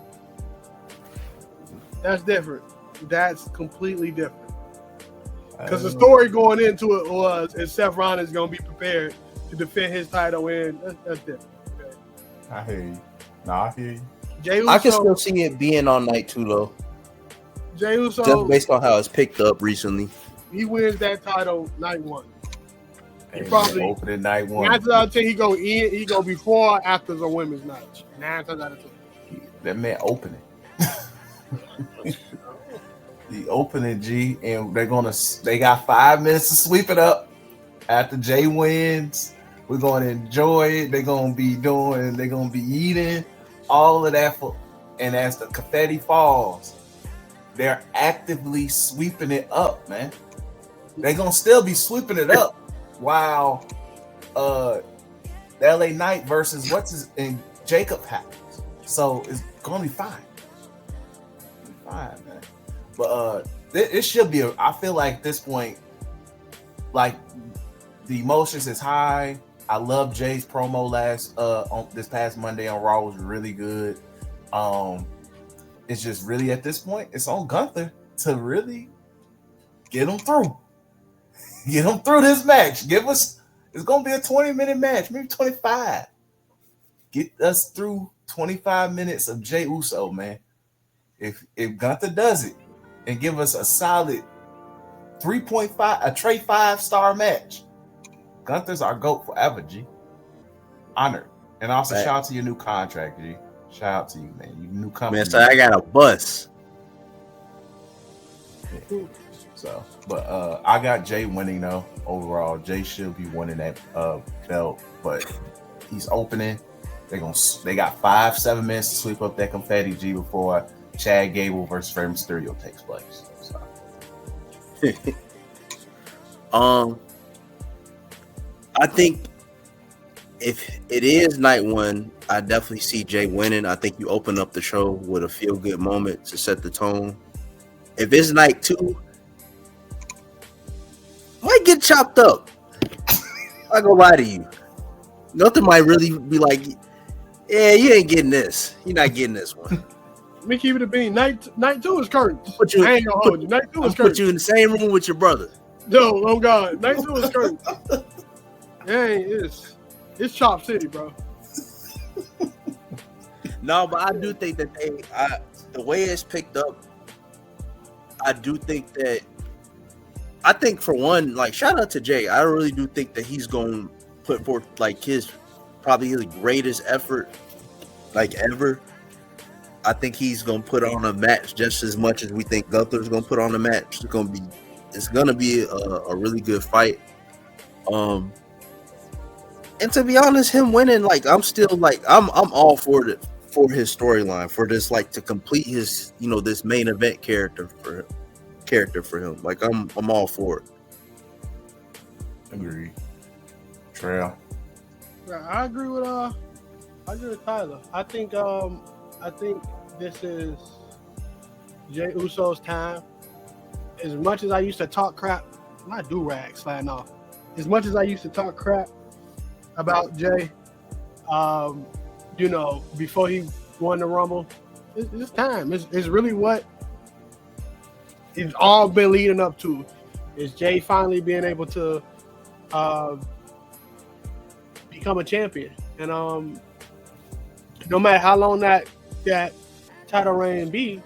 That's different. That's completely different. Because the story going into it was, and Seth Rollins is going to be prepared to defend his title, and that's different. Okay? I hear you. No, I hear you. Jey Uso, I can still see it being on night 2 though. Jey Uso, just based on how it's picked up recently. He wins that title night 1. He And probably opening night 1. 9 times out of 10 he go before or after the women's match. 9 times out of 10. That man opening. The opening, G, and they got 5 minutes to sweep it up. After Jay wins, we're gonna enjoy it. They're gonna be eating all of that and as the confetti falls, they're actively sweeping it up, man. They're gonna still be sweeping it up while the LA Knight versus and Jacob happens. So it's gonna be fine. Man. But it should be. I feel like at this point, like the emotions is high. I love Jay's promo on this past Monday on Raw was really good. It's just really at this point, it's on Gunther to really get him through. Get him through this match. It's gonna be a 20-minute match, maybe 25. Get us through 25 minutes of Jey Uso, man. If Gunther does it and give us a solid 3.5, a trade 5-star match, Gunther's our GOAT forever, G. Honored. And also shout out to your new contract, G. Shout out to you, man. You new company. Man, so I got a bus. Yeah. So, but I got Jay winning though. Overall, Jay should be winning that belt, but he's opening. They got 5-7 minutes to sweep up that confetti, G, before Chad Gable versus Rey Mysterio takes place. So. I think if it is night 1, I definitely see Jay winning. I think you open up the show with a feel-good moment to set the tone. If it's night 2, might get chopped up. I go lie to you. Nothing might really be like, yeah, you ain't getting this. You're not getting this one. Let me keep it a bean. Night 2 is curtains. I ain't gonna hold you. Night 2 is curtains. Put you in the same room with your brother. No, oh God. Night 2 is curtains. Dang, it's Chop City, bro. No, but I do think that the way it's picked up, I do think that. I think for one, like shout out to Jay. I really do think that he's going to put forth like probably his greatest effort like ever. I think he's going to put on a match just as much as we think Gunther's going to put on a match. It's going to be a really good fight. And to be honest, him winning, like I'm still like I'm all for his storyline, for this like to complete his this main event character for him. Like I'm all for it. Agree. Trail. Yeah, I agree with Tyler. I think this is Jey Uso's time. As much as I used to talk crap, my do-rag sliding off. As much as I used to talk crap about Jey, before he won the Rumble, it's time. It's really what it's all been leading up to. Is Jey finally being able to become a champion? And no matter how long that title reign be,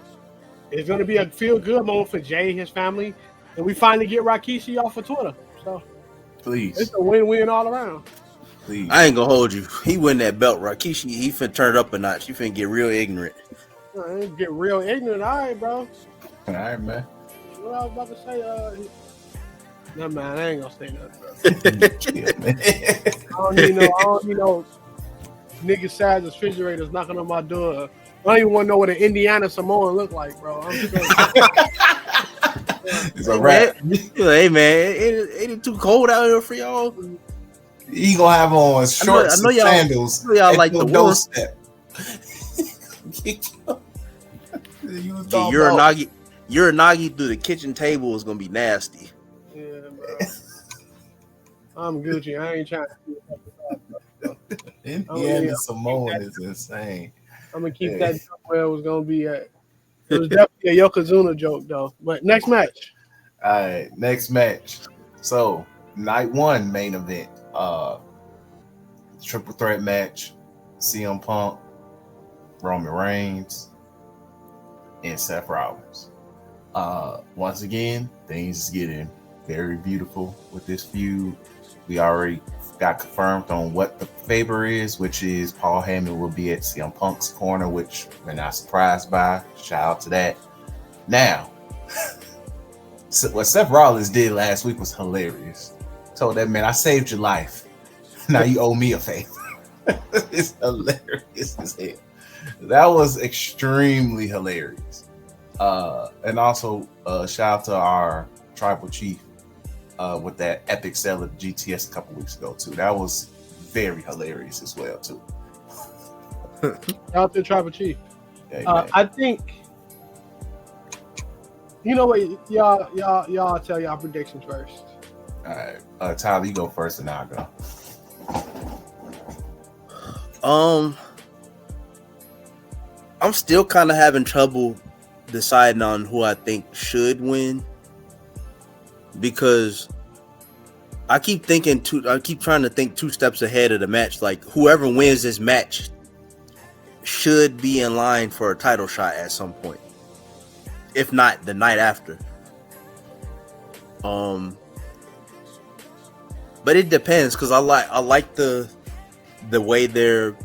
it's going to be a feel-good moment for Jey, his family, and we finally get Rikishi off of Twitter. So, please, it's a win-win all around. Please, I ain't gonna hold you. He win that belt, Rikishi. He finna turn it up a notch. He finna get real ignorant. Get real ignorant, all right, bro. All right, man. What I was about to say, no man, I ain't gonna say nothing. I don't need no nigga size refrigerators knocking on my door. I don't even want to know what an Indiana Samoan look like, bro. I'm just it's a wrap. Hey man, ain't it too cold out here for y'all? He gonna have on shorts and sandals. Y'all like the doorstep. Uranagi through the kitchen table is gonna be nasty. Yeah, bro. I'm Gucci. I ain't trying to. Indiana Samoan is insane. I'm gonna keep that joke where it was gonna be at. It was definitely a Yokozuna joke though. But next match. All right, next match. So night one main event. Triple threat match. CM Punk, Roman Reigns, and Seth Rollins. Once again, things is getting very beautiful with this feud. We already got confirmed on what the favor is, which is Paul Heyman will be at CM Punk's corner, which we're not surprised by. Shout out to that. Now, what Seth Rollins did last week was hilarious. Told that man, I saved your life. Now you owe me a favor. It's hilarious as hell. That was extremely hilarious. And also, shout out to our tribal chief with that epic sell of GTS a couple weeks ago too. That was very hilarious as well too. Shout out to tribal chief. Yeah, I think you know what, y'all tell y'all predictions first. All right, Tyler, you go first, and I'll go. I'm still kind of having trouble deciding on who I think should win, because I keep trying to think 2 steps ahead of the match. Like whoever wins this match should be in line for a title shot at some point, if not the night after. But it depends, because I like the way they're.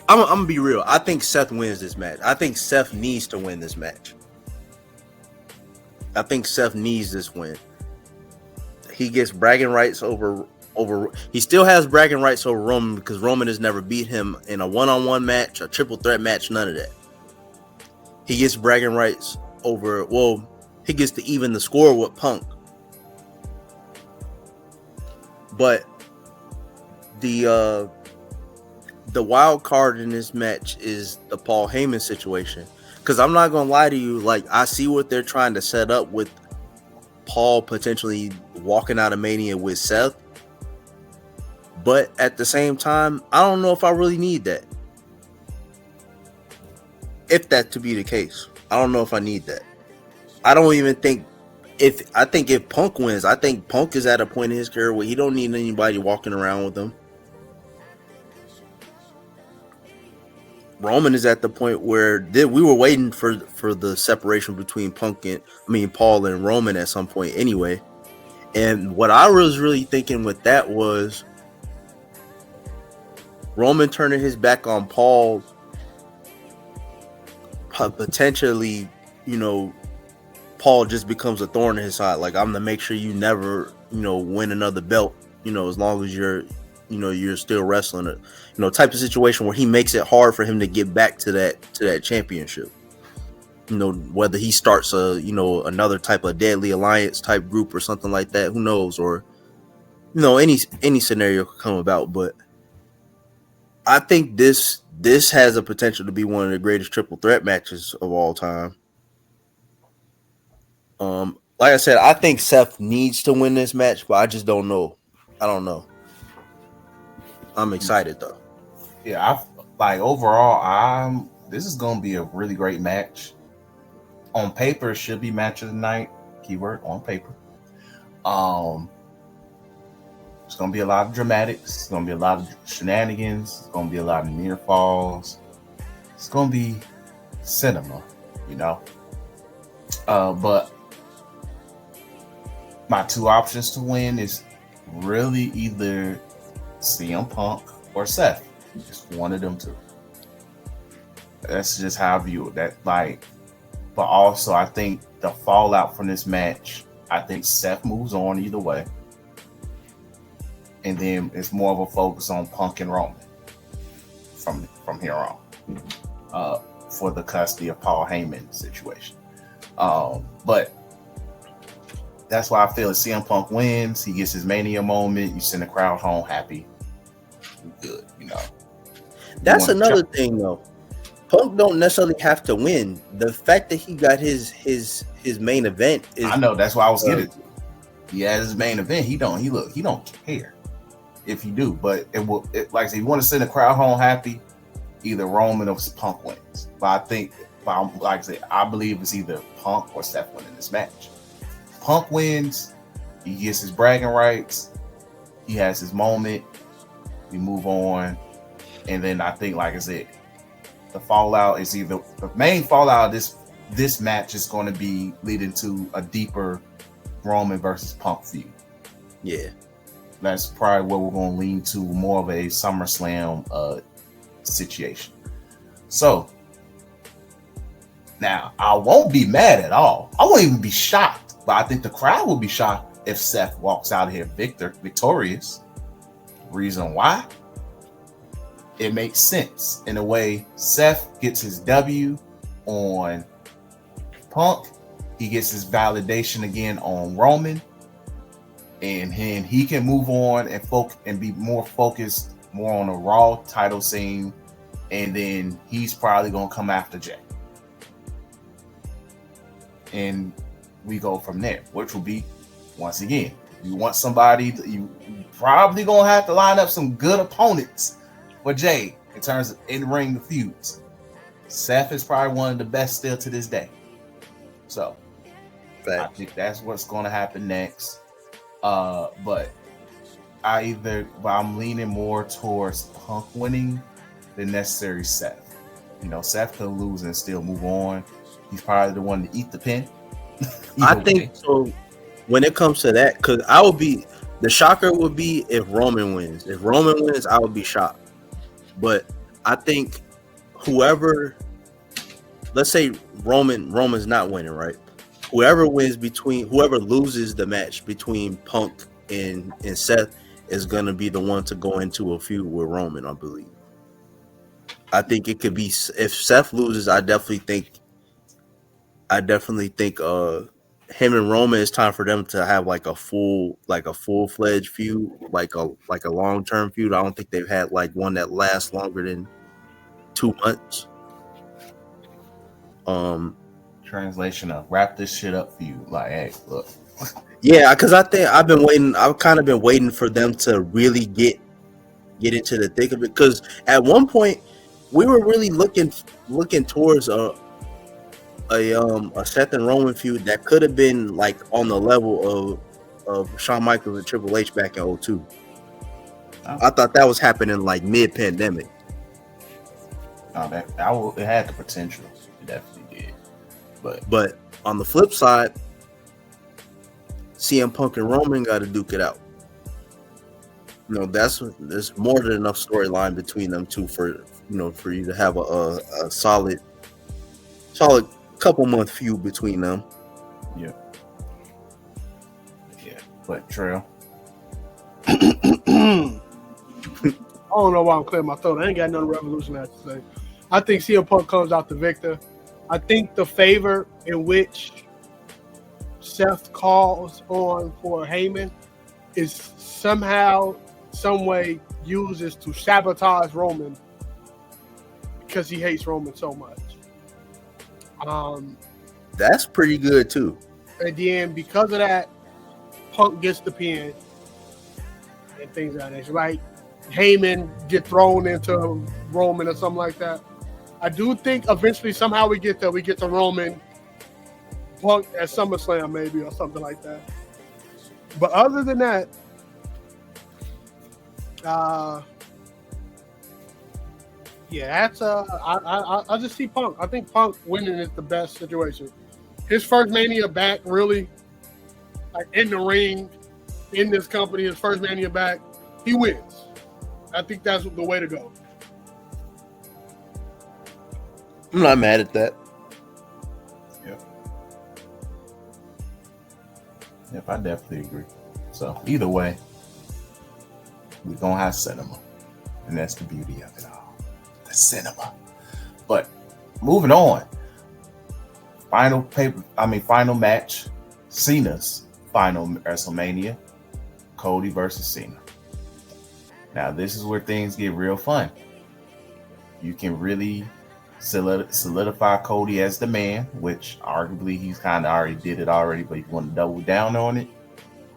I'm gonna be real. I think Seth wins this match. I think Seth needs to win this match. I think Seth needs this win. He gets bragging rights over. He still has bragging rights over Roman, because Roman has never beat him in a one-on-one match, a triple threat match, none of that. He gets bragging rights over. Well, he gets to even the score with Punk. But the wild card in this match is the Paul Heyman situation. Because I'm not gonna lie to you, like I see what they're trying to set up with Paul potentially walking out of Mania with Seth. But at the same time, I don't know if I really need that. If that to be the case, I don't know if I need that. I don't even think if Punk wins, I think Punk is at a point in his career where he don't need anybody walking around with him. Roman is at the point where we were waiting for the separation between Paul and Roman at some point anyway. And what I was really thinking with that was Roman turning his back on Paul, potentially, Paul just becomes a thorn in his side. Like, I'm gonna make sure you never, win another belt, as long as you're still wrestling, type of situation where he makes it hard for him to get back to that championship. Whether he starts another type of deadly alliance type group or something like that, who knows? Or any scenario could come about. But I think this has a potential to be one of the greatest triple threat matches of all time. Like I said, I think Seth needs to win this match, but I just don't know. I don't know. I'm excited though. Yeah, overall, this is gonna be a really great match. On paper, it should be match of the night. Keyword on paper. It's gonna be a lot of dramatics. It's gonna be a lot of shenanigans. It's gonna be a lot of near falls. It's gonna be cinema, But my two options to win is really either CM Punk or Seth. Just one of them two. That's just how I view it. But also I think the fallout from this match, I think Seth moves on either way. And then it's more of a focus on Punk and Roman from here on. For the custody of Paul Heyman situation. But that's why I feel if CM Punk wins, he gets his Mania moment, you send the crowd home happy. Good, That's another thing though. Punk don't necessarily have to win. The fact that he got his main event is, I know, that's why I was getting to. He has his main event. He don't care if you do, but like I said, you want to send the crowd home happy, either Roman or Punk wins. But like I said, I believe it's either Punk or Seth winning this match. Punk wins, he gets his bragging rights, he has his moment, we move on, and then I think, like I said, the fallout is either the main fallout of this match is going to be leading to a deeper Roman versus Punk feud. Yeah, that's probably what we're going to lean to, more of a SummerSlam situation. So now I won't be mad at all. I won't even be shocked. But I think the crowd will be shocked if Seth walks out of here victorious. Reason why? It makes sense. In a way, Seth gets his W on Punk. He gets his validation again on Roman. And he can move on and be more focused more on a Raw title scene. And then he's probably going to come after Jay. And we go from there, which will be, once again, you want somebody, you probably gonna have to line up some good opponents for Jay in terms of in-ring feuds. Seth is probably one of the best still to this day. So I think that's what's gonna happen next. But I'm leaning more towards Punk winning than necessary Seth. Seth could lose and still move on. He's probably the one to eat the pin. I think so. When it comes to that, because the shocker would be if Roman wins. If Roman wins, I would be shocked. But I think let's say Roman's not winning, right? Whoever loses the match between Punk and Seth is gonna be the one to go into a feud with Roman, I believe. I think it could be, if Seth loses, I definitely think him and Roman, it's time for them to have like a full-fledged feud, like a long-term feud. I don't think they've had like one that lasts longer than 2 months. Translation of wrap this shit up for you. Like, hey, look. Yeah, because I think I've kind of been waiting for them to really get into the thick of it. Because at one point we were really looking towards a Seth and Roman feud that could have been like on the level of Shawn Michaels and Triple H back in 2002. I thought that was happening like mid-pandemic. It had the potential. It definitely did. But on the flip side, CM Punk and Roman got to duke it out. There's more than enough storyline between them two for you to have a solid couple month feud between them. Yeah. But Trail. I don't know why I'm clearing my throat. I ain't got nothing revolutionary to say. I think CM Punk comes out the victor. I think the favor in which Seth calls on for Heyman is somehow, some way uses to sabotage Roman because he hates Roman so much. That's pretty good too. And then because of that, Punk gets the pin and things like that. Right? Heyman get thrown into Roman or something like that. I do think eventually somehow we get there. We get to Roman Punk at SummerSlam maybe or something like that. But other than that, I just see Punk. I think Punk winning is the best situation. His first Mania back, really, like in the ring, in this company, his first Mania back, he wins. I think that's the way to go. I'm not mad at that. Yep, I definitely agree. So either way, we're gonna have cinema, and that's the beauty of it all, the cinema. But moving on, final match, Cena's final WrestleMania, Cody versus Cena. Now this is where things get real fun. You can really solidify Cody as the man, which arguably he's kind of already did it already, but you want to double down on it.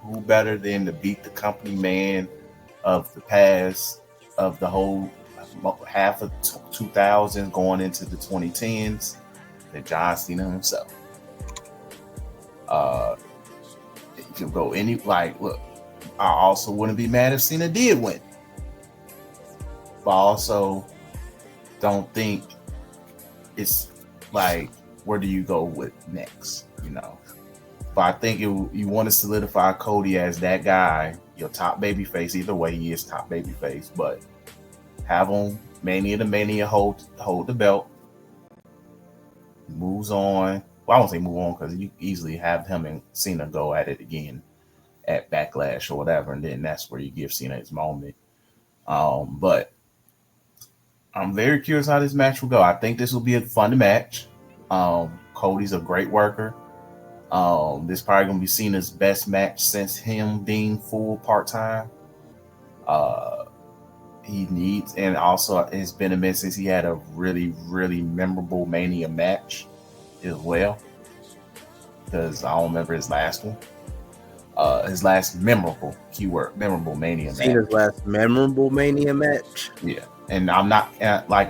Who better than to beat the company man of the past, of the whole half of 2000s going into the 2010s, than John Cena himself. You can go look, I also wouldn't be mad if Cena did win, but I also don't think it's like, where do you go with next, But I think you want to solidify Cody as that guy, your top baby face. Either way, he is top baby face, but have him Mania to Mania hold the belt, moves on. Well, I won't say move on, because you easily have him and Cena go at it again at Backlash or whatever, and then that's where you give Cena his moment. But I'm very curious how this match will go. I think this will be a fun match. Cody's a great worker. This is probably going to be Cena's best match since him being full part-time. He needs, and also it's been a minute since he had a really, really memorable Mania match as well, because I don't remember his last one. His last memorable Mania match. Cena's last memorable Mania match? Yeah. And I'm not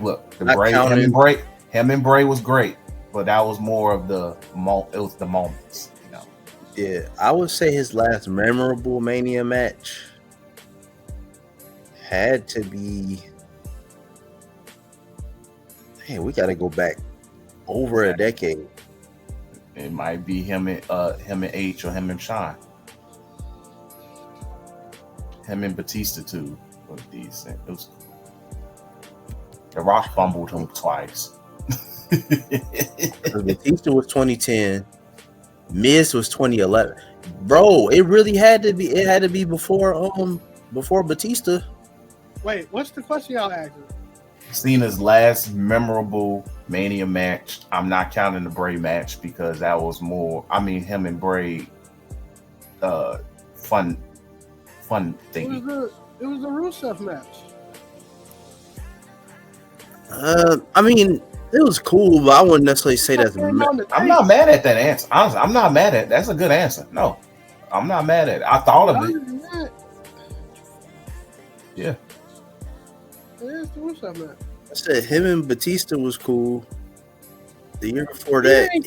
look, him and Bray was great, but that was more of the moments, Yeah, I would say his last memorable Mania match had to be. Hey, we got to go back over a decade. It might be him and H, or him and Sean. Him and Batista too was decent. It was. The Rock fumbled him twice. Batista was 2010. Miz was 2011. Bro, it really had to be. It had to be before Batista. Wait, what's the question y'all asking? Cena's last memorable Mania match. I'm not counting the Bray match, because that was more. I mean, him and Bray, fun thingy. It was the Rusev match. I mean, it was cool, but I wouldn't necessarily say that's. I'm not mad at that answer. Honestly, I'm not mad at. That's a good answer. No, I'm not mad at it. I thought of it. Yeah. It's the Rusev match. I said him and Batista was cool. The year before that, He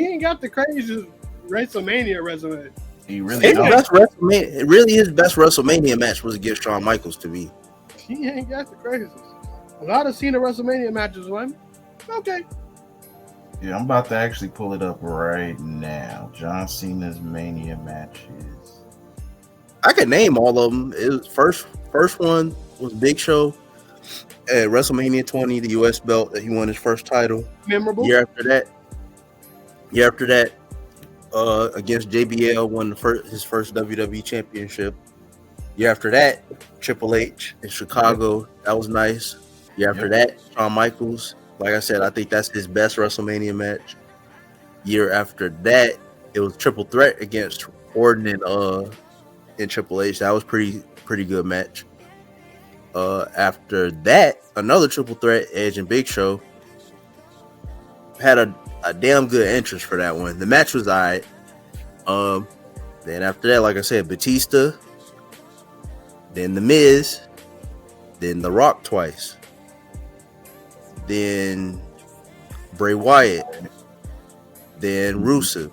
ain't got the craziest WrestleMania resume. He really his best WrestleMania match was against Shawn Michaels to me. He ain't got the craziest. A lot of Cena WrestleMania matches, man. Okay. Yeah, I'm about to actually pull it up right now. John Cena's Mania matches. I can name all of them. It was first one was Big Show at WrestleMania 20, the U.S. belt that he won his first title. Memorable. Year after that, against JBL won his first WWE championship. Year after that, Triple H in Chicago. That was nice. Year after that, Shawn Michaels. Like I said, I think that's his best WrestleMania match. Year after that, it was Triple Threat against Orton and Triple H. That was pretty good match. After that, another Triple Threat, Edge and Big Show. Had a damn good entrance for that one. The match was alright. Then after that, like I said, Batista, then The Miz, then The Rock twice, then Bray Wyatt, then Rusev,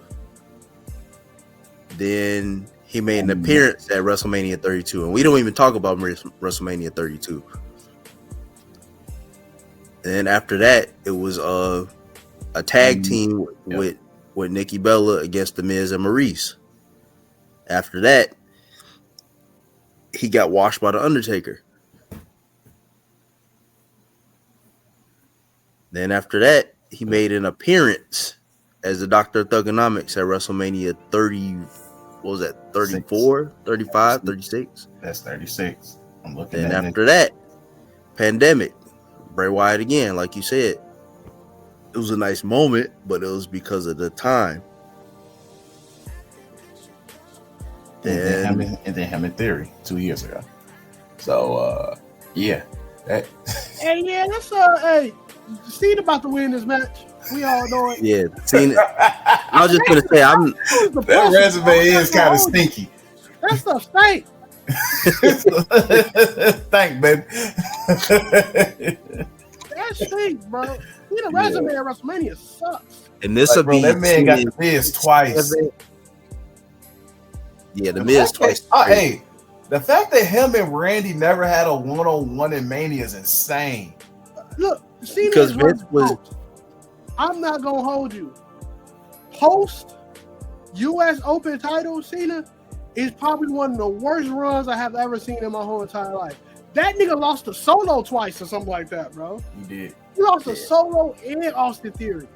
then he made an appearance at WrestleMania 32, and we don't even talk about WrestleMania 32. And after that, it was a tag team with Nikki Bella against The Miz and Maurice. After that, he got washed by The Undertaker. Then after that, he made an appearance as the Doctor of Thugonomics at WrestleMania 30. What was that? 34, 35, 36? That's 36. I'm looking at it. Then after that, Pandemic. Bray Wyatt again, like you said. It was a nice moment, but it was because of the time. And then him in Theory 2 years ago. So yeah. Hey, yeah, that's hey, Cena about to win this match. We all know it. Yeah, Cena. I was just gonna say, that resume is kind of stinky. That stuff stink. Thank, baby. That stinks, bro. Cena resume at WrestleMania sucks. And this will be that man got the Miz twice. Yeah, the Miz twice. Hey, the fact that him and Randy never had a one-on-one in Mania is insane. Look, Cena because Vince was. I'm not gonna hold you. Post U.S. Open title, Cena is probably one of the worst runs I have ever seen in my whole entire life. That nigga lost to Solo twice or something like that, bro. He did. He lost to Solo and Austin Theory.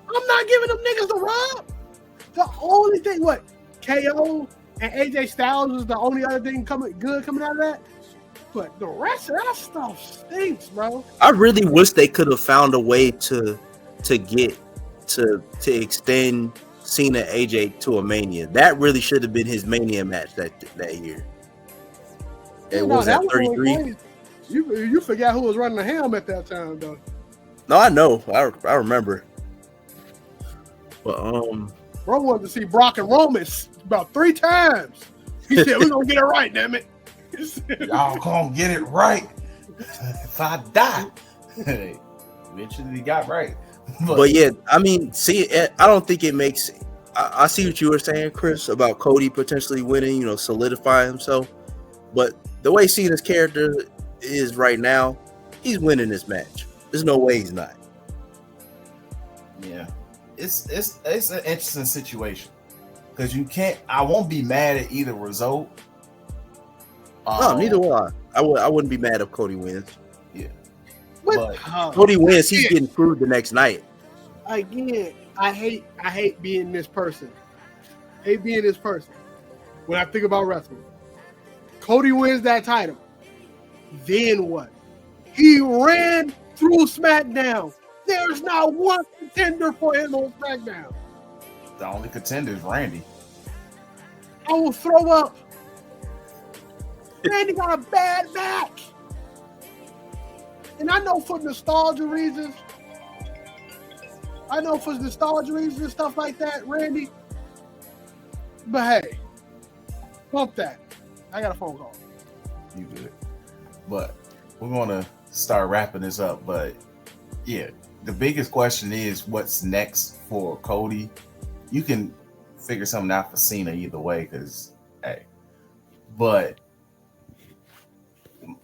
I'm not giving them niggas the rub. The only thing, KO and AJ Styles is the only other thing coming out of that. But the rest of that stuff stinks, bro. I really wish they could have found a way to extend Cena AJ to a Mania. That really should have been his Mania match that year. It was at 33. You forgot who was running the helm at that time, though. No, I know. I remember. But bro wanted to see Brock and Roman about 3 times. He said, "We're gonna get it right, damn it." Y'all gonna get it right if I die. Eventually, he got right. But yeah, I mean, see, I don't think it makes. I see what you were saying, Chris, about Cody potentially winning. Solidifying himself. But the way Cena's character is right now, he's winning this match. There's no way he's not. Yeah, it's an interesting situation because you can't. I won't be mad at either result. No, neither will I. I wouldn't be mad if Cody wins. Yeah, but Cody wins, he's getting screwed the next night. Again, I hate being this person. Hate being this person. When I think about wrestling, Cody wins that title. Then what? He ran through SmackDown. There's not one contender for him on SmackDown. The only contender is Randy. I will throw up. Randy got a bad back. And I know for nostalgia reasons and stuff like that, Randy. But hey, bump that. I got a phone call. You good. But we're going to start wrapping this up. But yeah, the biggest question is what's next for Cody? You can figure something out for Cena either way because, hey. But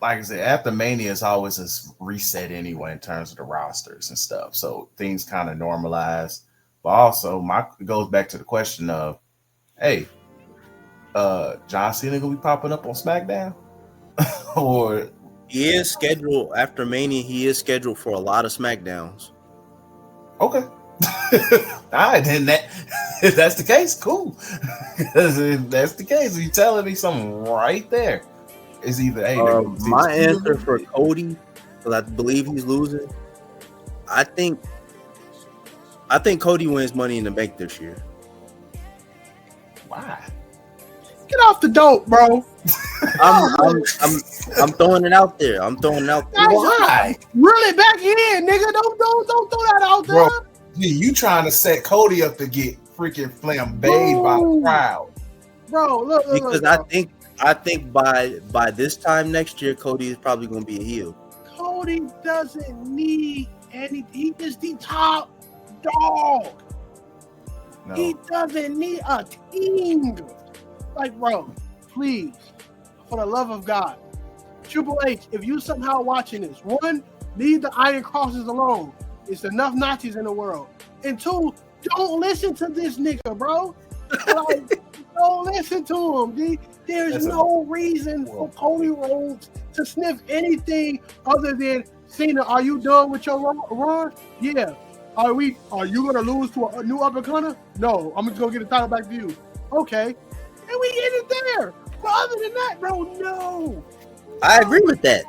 like I said, after Mania is always a reset anyway in terms of the rosters and stuff. So things kind of normalize. But also, it goes back to the question of, hey, John Cena gonna be popping up on SmackDown, or he is scheduled after Mania. He is scheduled for a lot of SmackDowns. okay. All right, then if that's the case, cool. If that's the case, you're telling me something right there. It's either my answer for Cody, because I believe he's losing. I think Cody wins Money in the Bank this year. Why? Get off the dope, bro. I'm throwing it out there. Why? Really back in, nigga. Don't throw that out there. Bro, you trying to set Cody up to get freaking flambéed by the crowd. Bro, look. Because bro. I think by this time next year, Cody is probably going to be a heel. Cody doesn't need anything. He is the top dog. No. He doesn't need a team. Like, bro, please, for the love of God, Triple H, if you somehow watching this, one, leave the Iron Crosses alone. It's enough Nazis in the world. And two, don't listen to this nigga, bro. Like, don't listen to him, D. There's no reason for Cody Rhodes to sniff anything other than Cena. Are you done with your run? Yeah. Are you gonna lose to a new up-and-comer? No. I'm just gonna get the title back to you. Okay. And we get it there. But other than that, bro, no. I agree with that.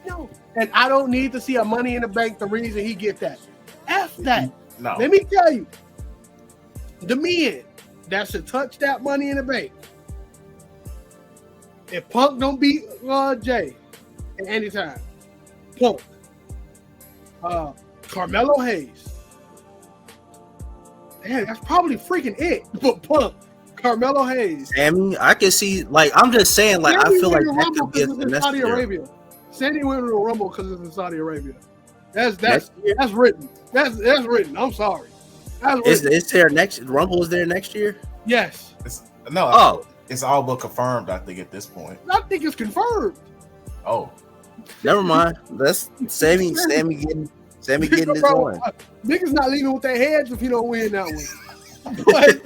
No. And I don't need to see a Money in the Bank the reason he get that. F that. No. Let me tell you. The men that should touch that Money in the Bank. If Punk don't beat Jay at any time, Punk, Carmelo Hayes. Man, that's probably freaking it. But Punk, Carmelo Hayes. Sammy, I can see. Like, I'm just saying. Like, Sammy, I feel like that could be a Saudi Arabia. Sammy went to the Rumble because it's in Saudi Arabia. That's written. That's written. I'm sorry. Is there next Rumble? Is there next year? Yes. It's all but confirmed, I think, at this point. I think it's confirmed. Oh. Never mind. That's Sammy getting his one. Niggas not leaving with their heads if you don't win that one. But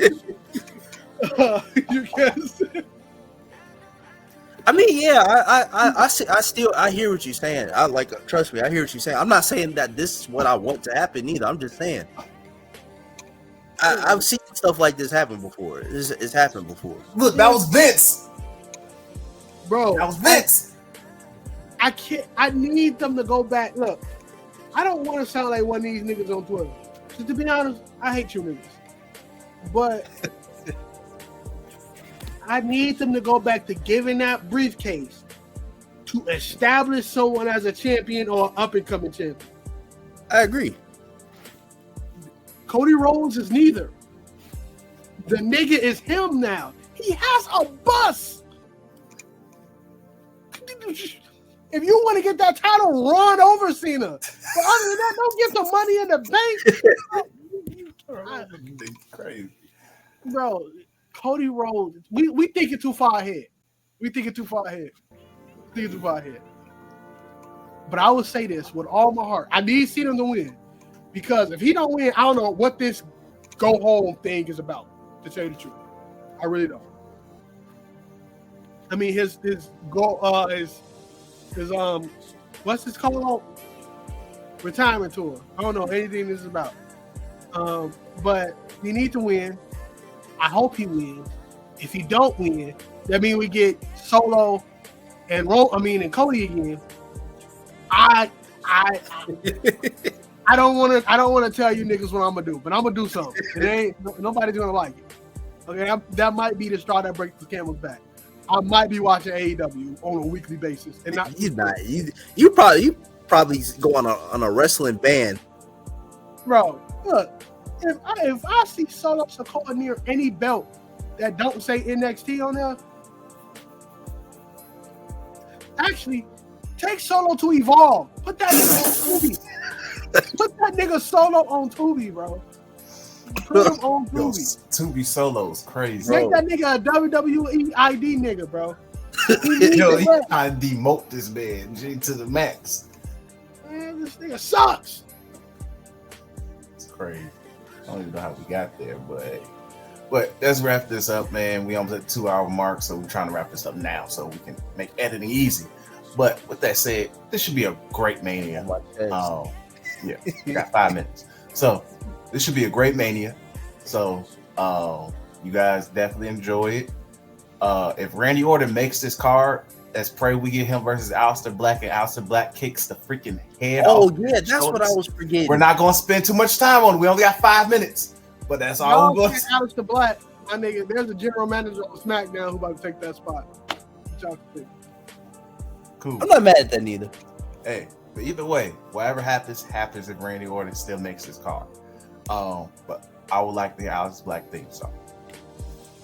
you guess. I mean, yeah, I hear what you're saying. Trust me, I hear what you're saying. I'm not saying that this is what I want to happen either. I'm just saying. I've seen stuff like this happen before. It's happened before. Look, that was Vince. Bro. That was Vince. I need them to go back. Look, I don't want to sound like one of these niggas on Twitter. To be honest, I hate you niggas. But I need them to go back to giving that briefcase to establish someone as a champion or up-and-coming champion. I agree. Cody Rhodes is neither. The nigga is him now. He has a bus. If you want to get that title, run over Cena. But other than that, don't get the Money in the Bank. Crazy. Bro, Cody Rhodes, we thinking too far ahead. But I will say this with all my heart. I need Cena to win. Because if he don't win, I don't know what this go home thing is about, to tell you the truth. I really don't. I mean, his goal what's this called? Retirement tour. I don't know anything this is about. But he needs to win. I hope he wins. If he don't win, that means we get Solo and Cody again. I don't want to tell you niggas what I'm gonna do, but I'm gonna do something. Nobody's gonna like it. Okay, that might be the straw that breaks the camel's back. I might be watching AEW on a weekly basis, and not. He's not. You probably go on a wrestling ban. Bro, look, if I see Solo Sikoa near any belt that don't say NXT on there, actually take Solo to Evolve. Put that nigga on Tubi. Put that nigga Solo on Tubi, bro. Put him on Tubi. Tubi Solo is crazy. Make that nigga a WWE ID nigga, bro. Yo, he trying to demote this man to the max. Man, this nigga sucks. It's crazy. I don't even know how we got there, but let's wrap this up, man. We almost at the 2-hour mark, so we're trying to wrap this up now so we can make editing easy. But with that said, this should be a great Mania. Yeah, we got 5 minutes. So this should be a great Mania. So you guys definitely enjoy it. If Randy Orton makes this card, let's pray we get him versus Aleister Black, and Aleister Black kicks the freaking head off. Oh yeah, that's what I was forgetting. We're not going to spend too much time on it. We only got 5 minutes, but that's all we're going to. Aleister Black, my nigga. There's a general manager on SmackDown who about to take that spot. Cool. I'm not mad at that neither. Hey, but either way, whatever happens if Randy Orton still makes this card. But I would like the Aleister Black theme song.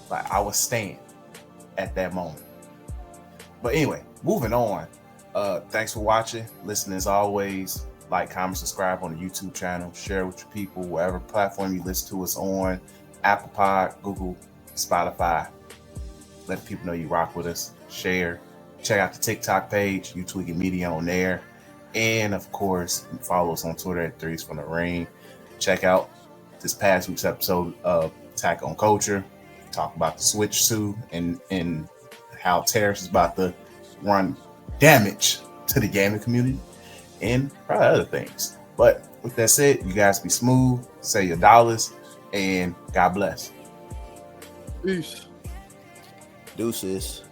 Like I would stand at that moment. But anyway, moving on. Thanks for watching. Listen as always. Like, comment, subscribe on the YouTube channel. Share with your people, whatever platform you listen to us on. Apple Pod, Google, Spotify. Let people know you rock with us. Share. Check out the TikTok page, You Tweaking Media on there. And of course, follow us on Twitter at 3sfromtheRing. Check out this past week's episode of Attack on Culture. Talk about the Switch 2 and how Terrace is about to run damage to the gaming community and probably other things. But with that said, you guys be smooth, say your dollars, and God bless. Peace. Deuces.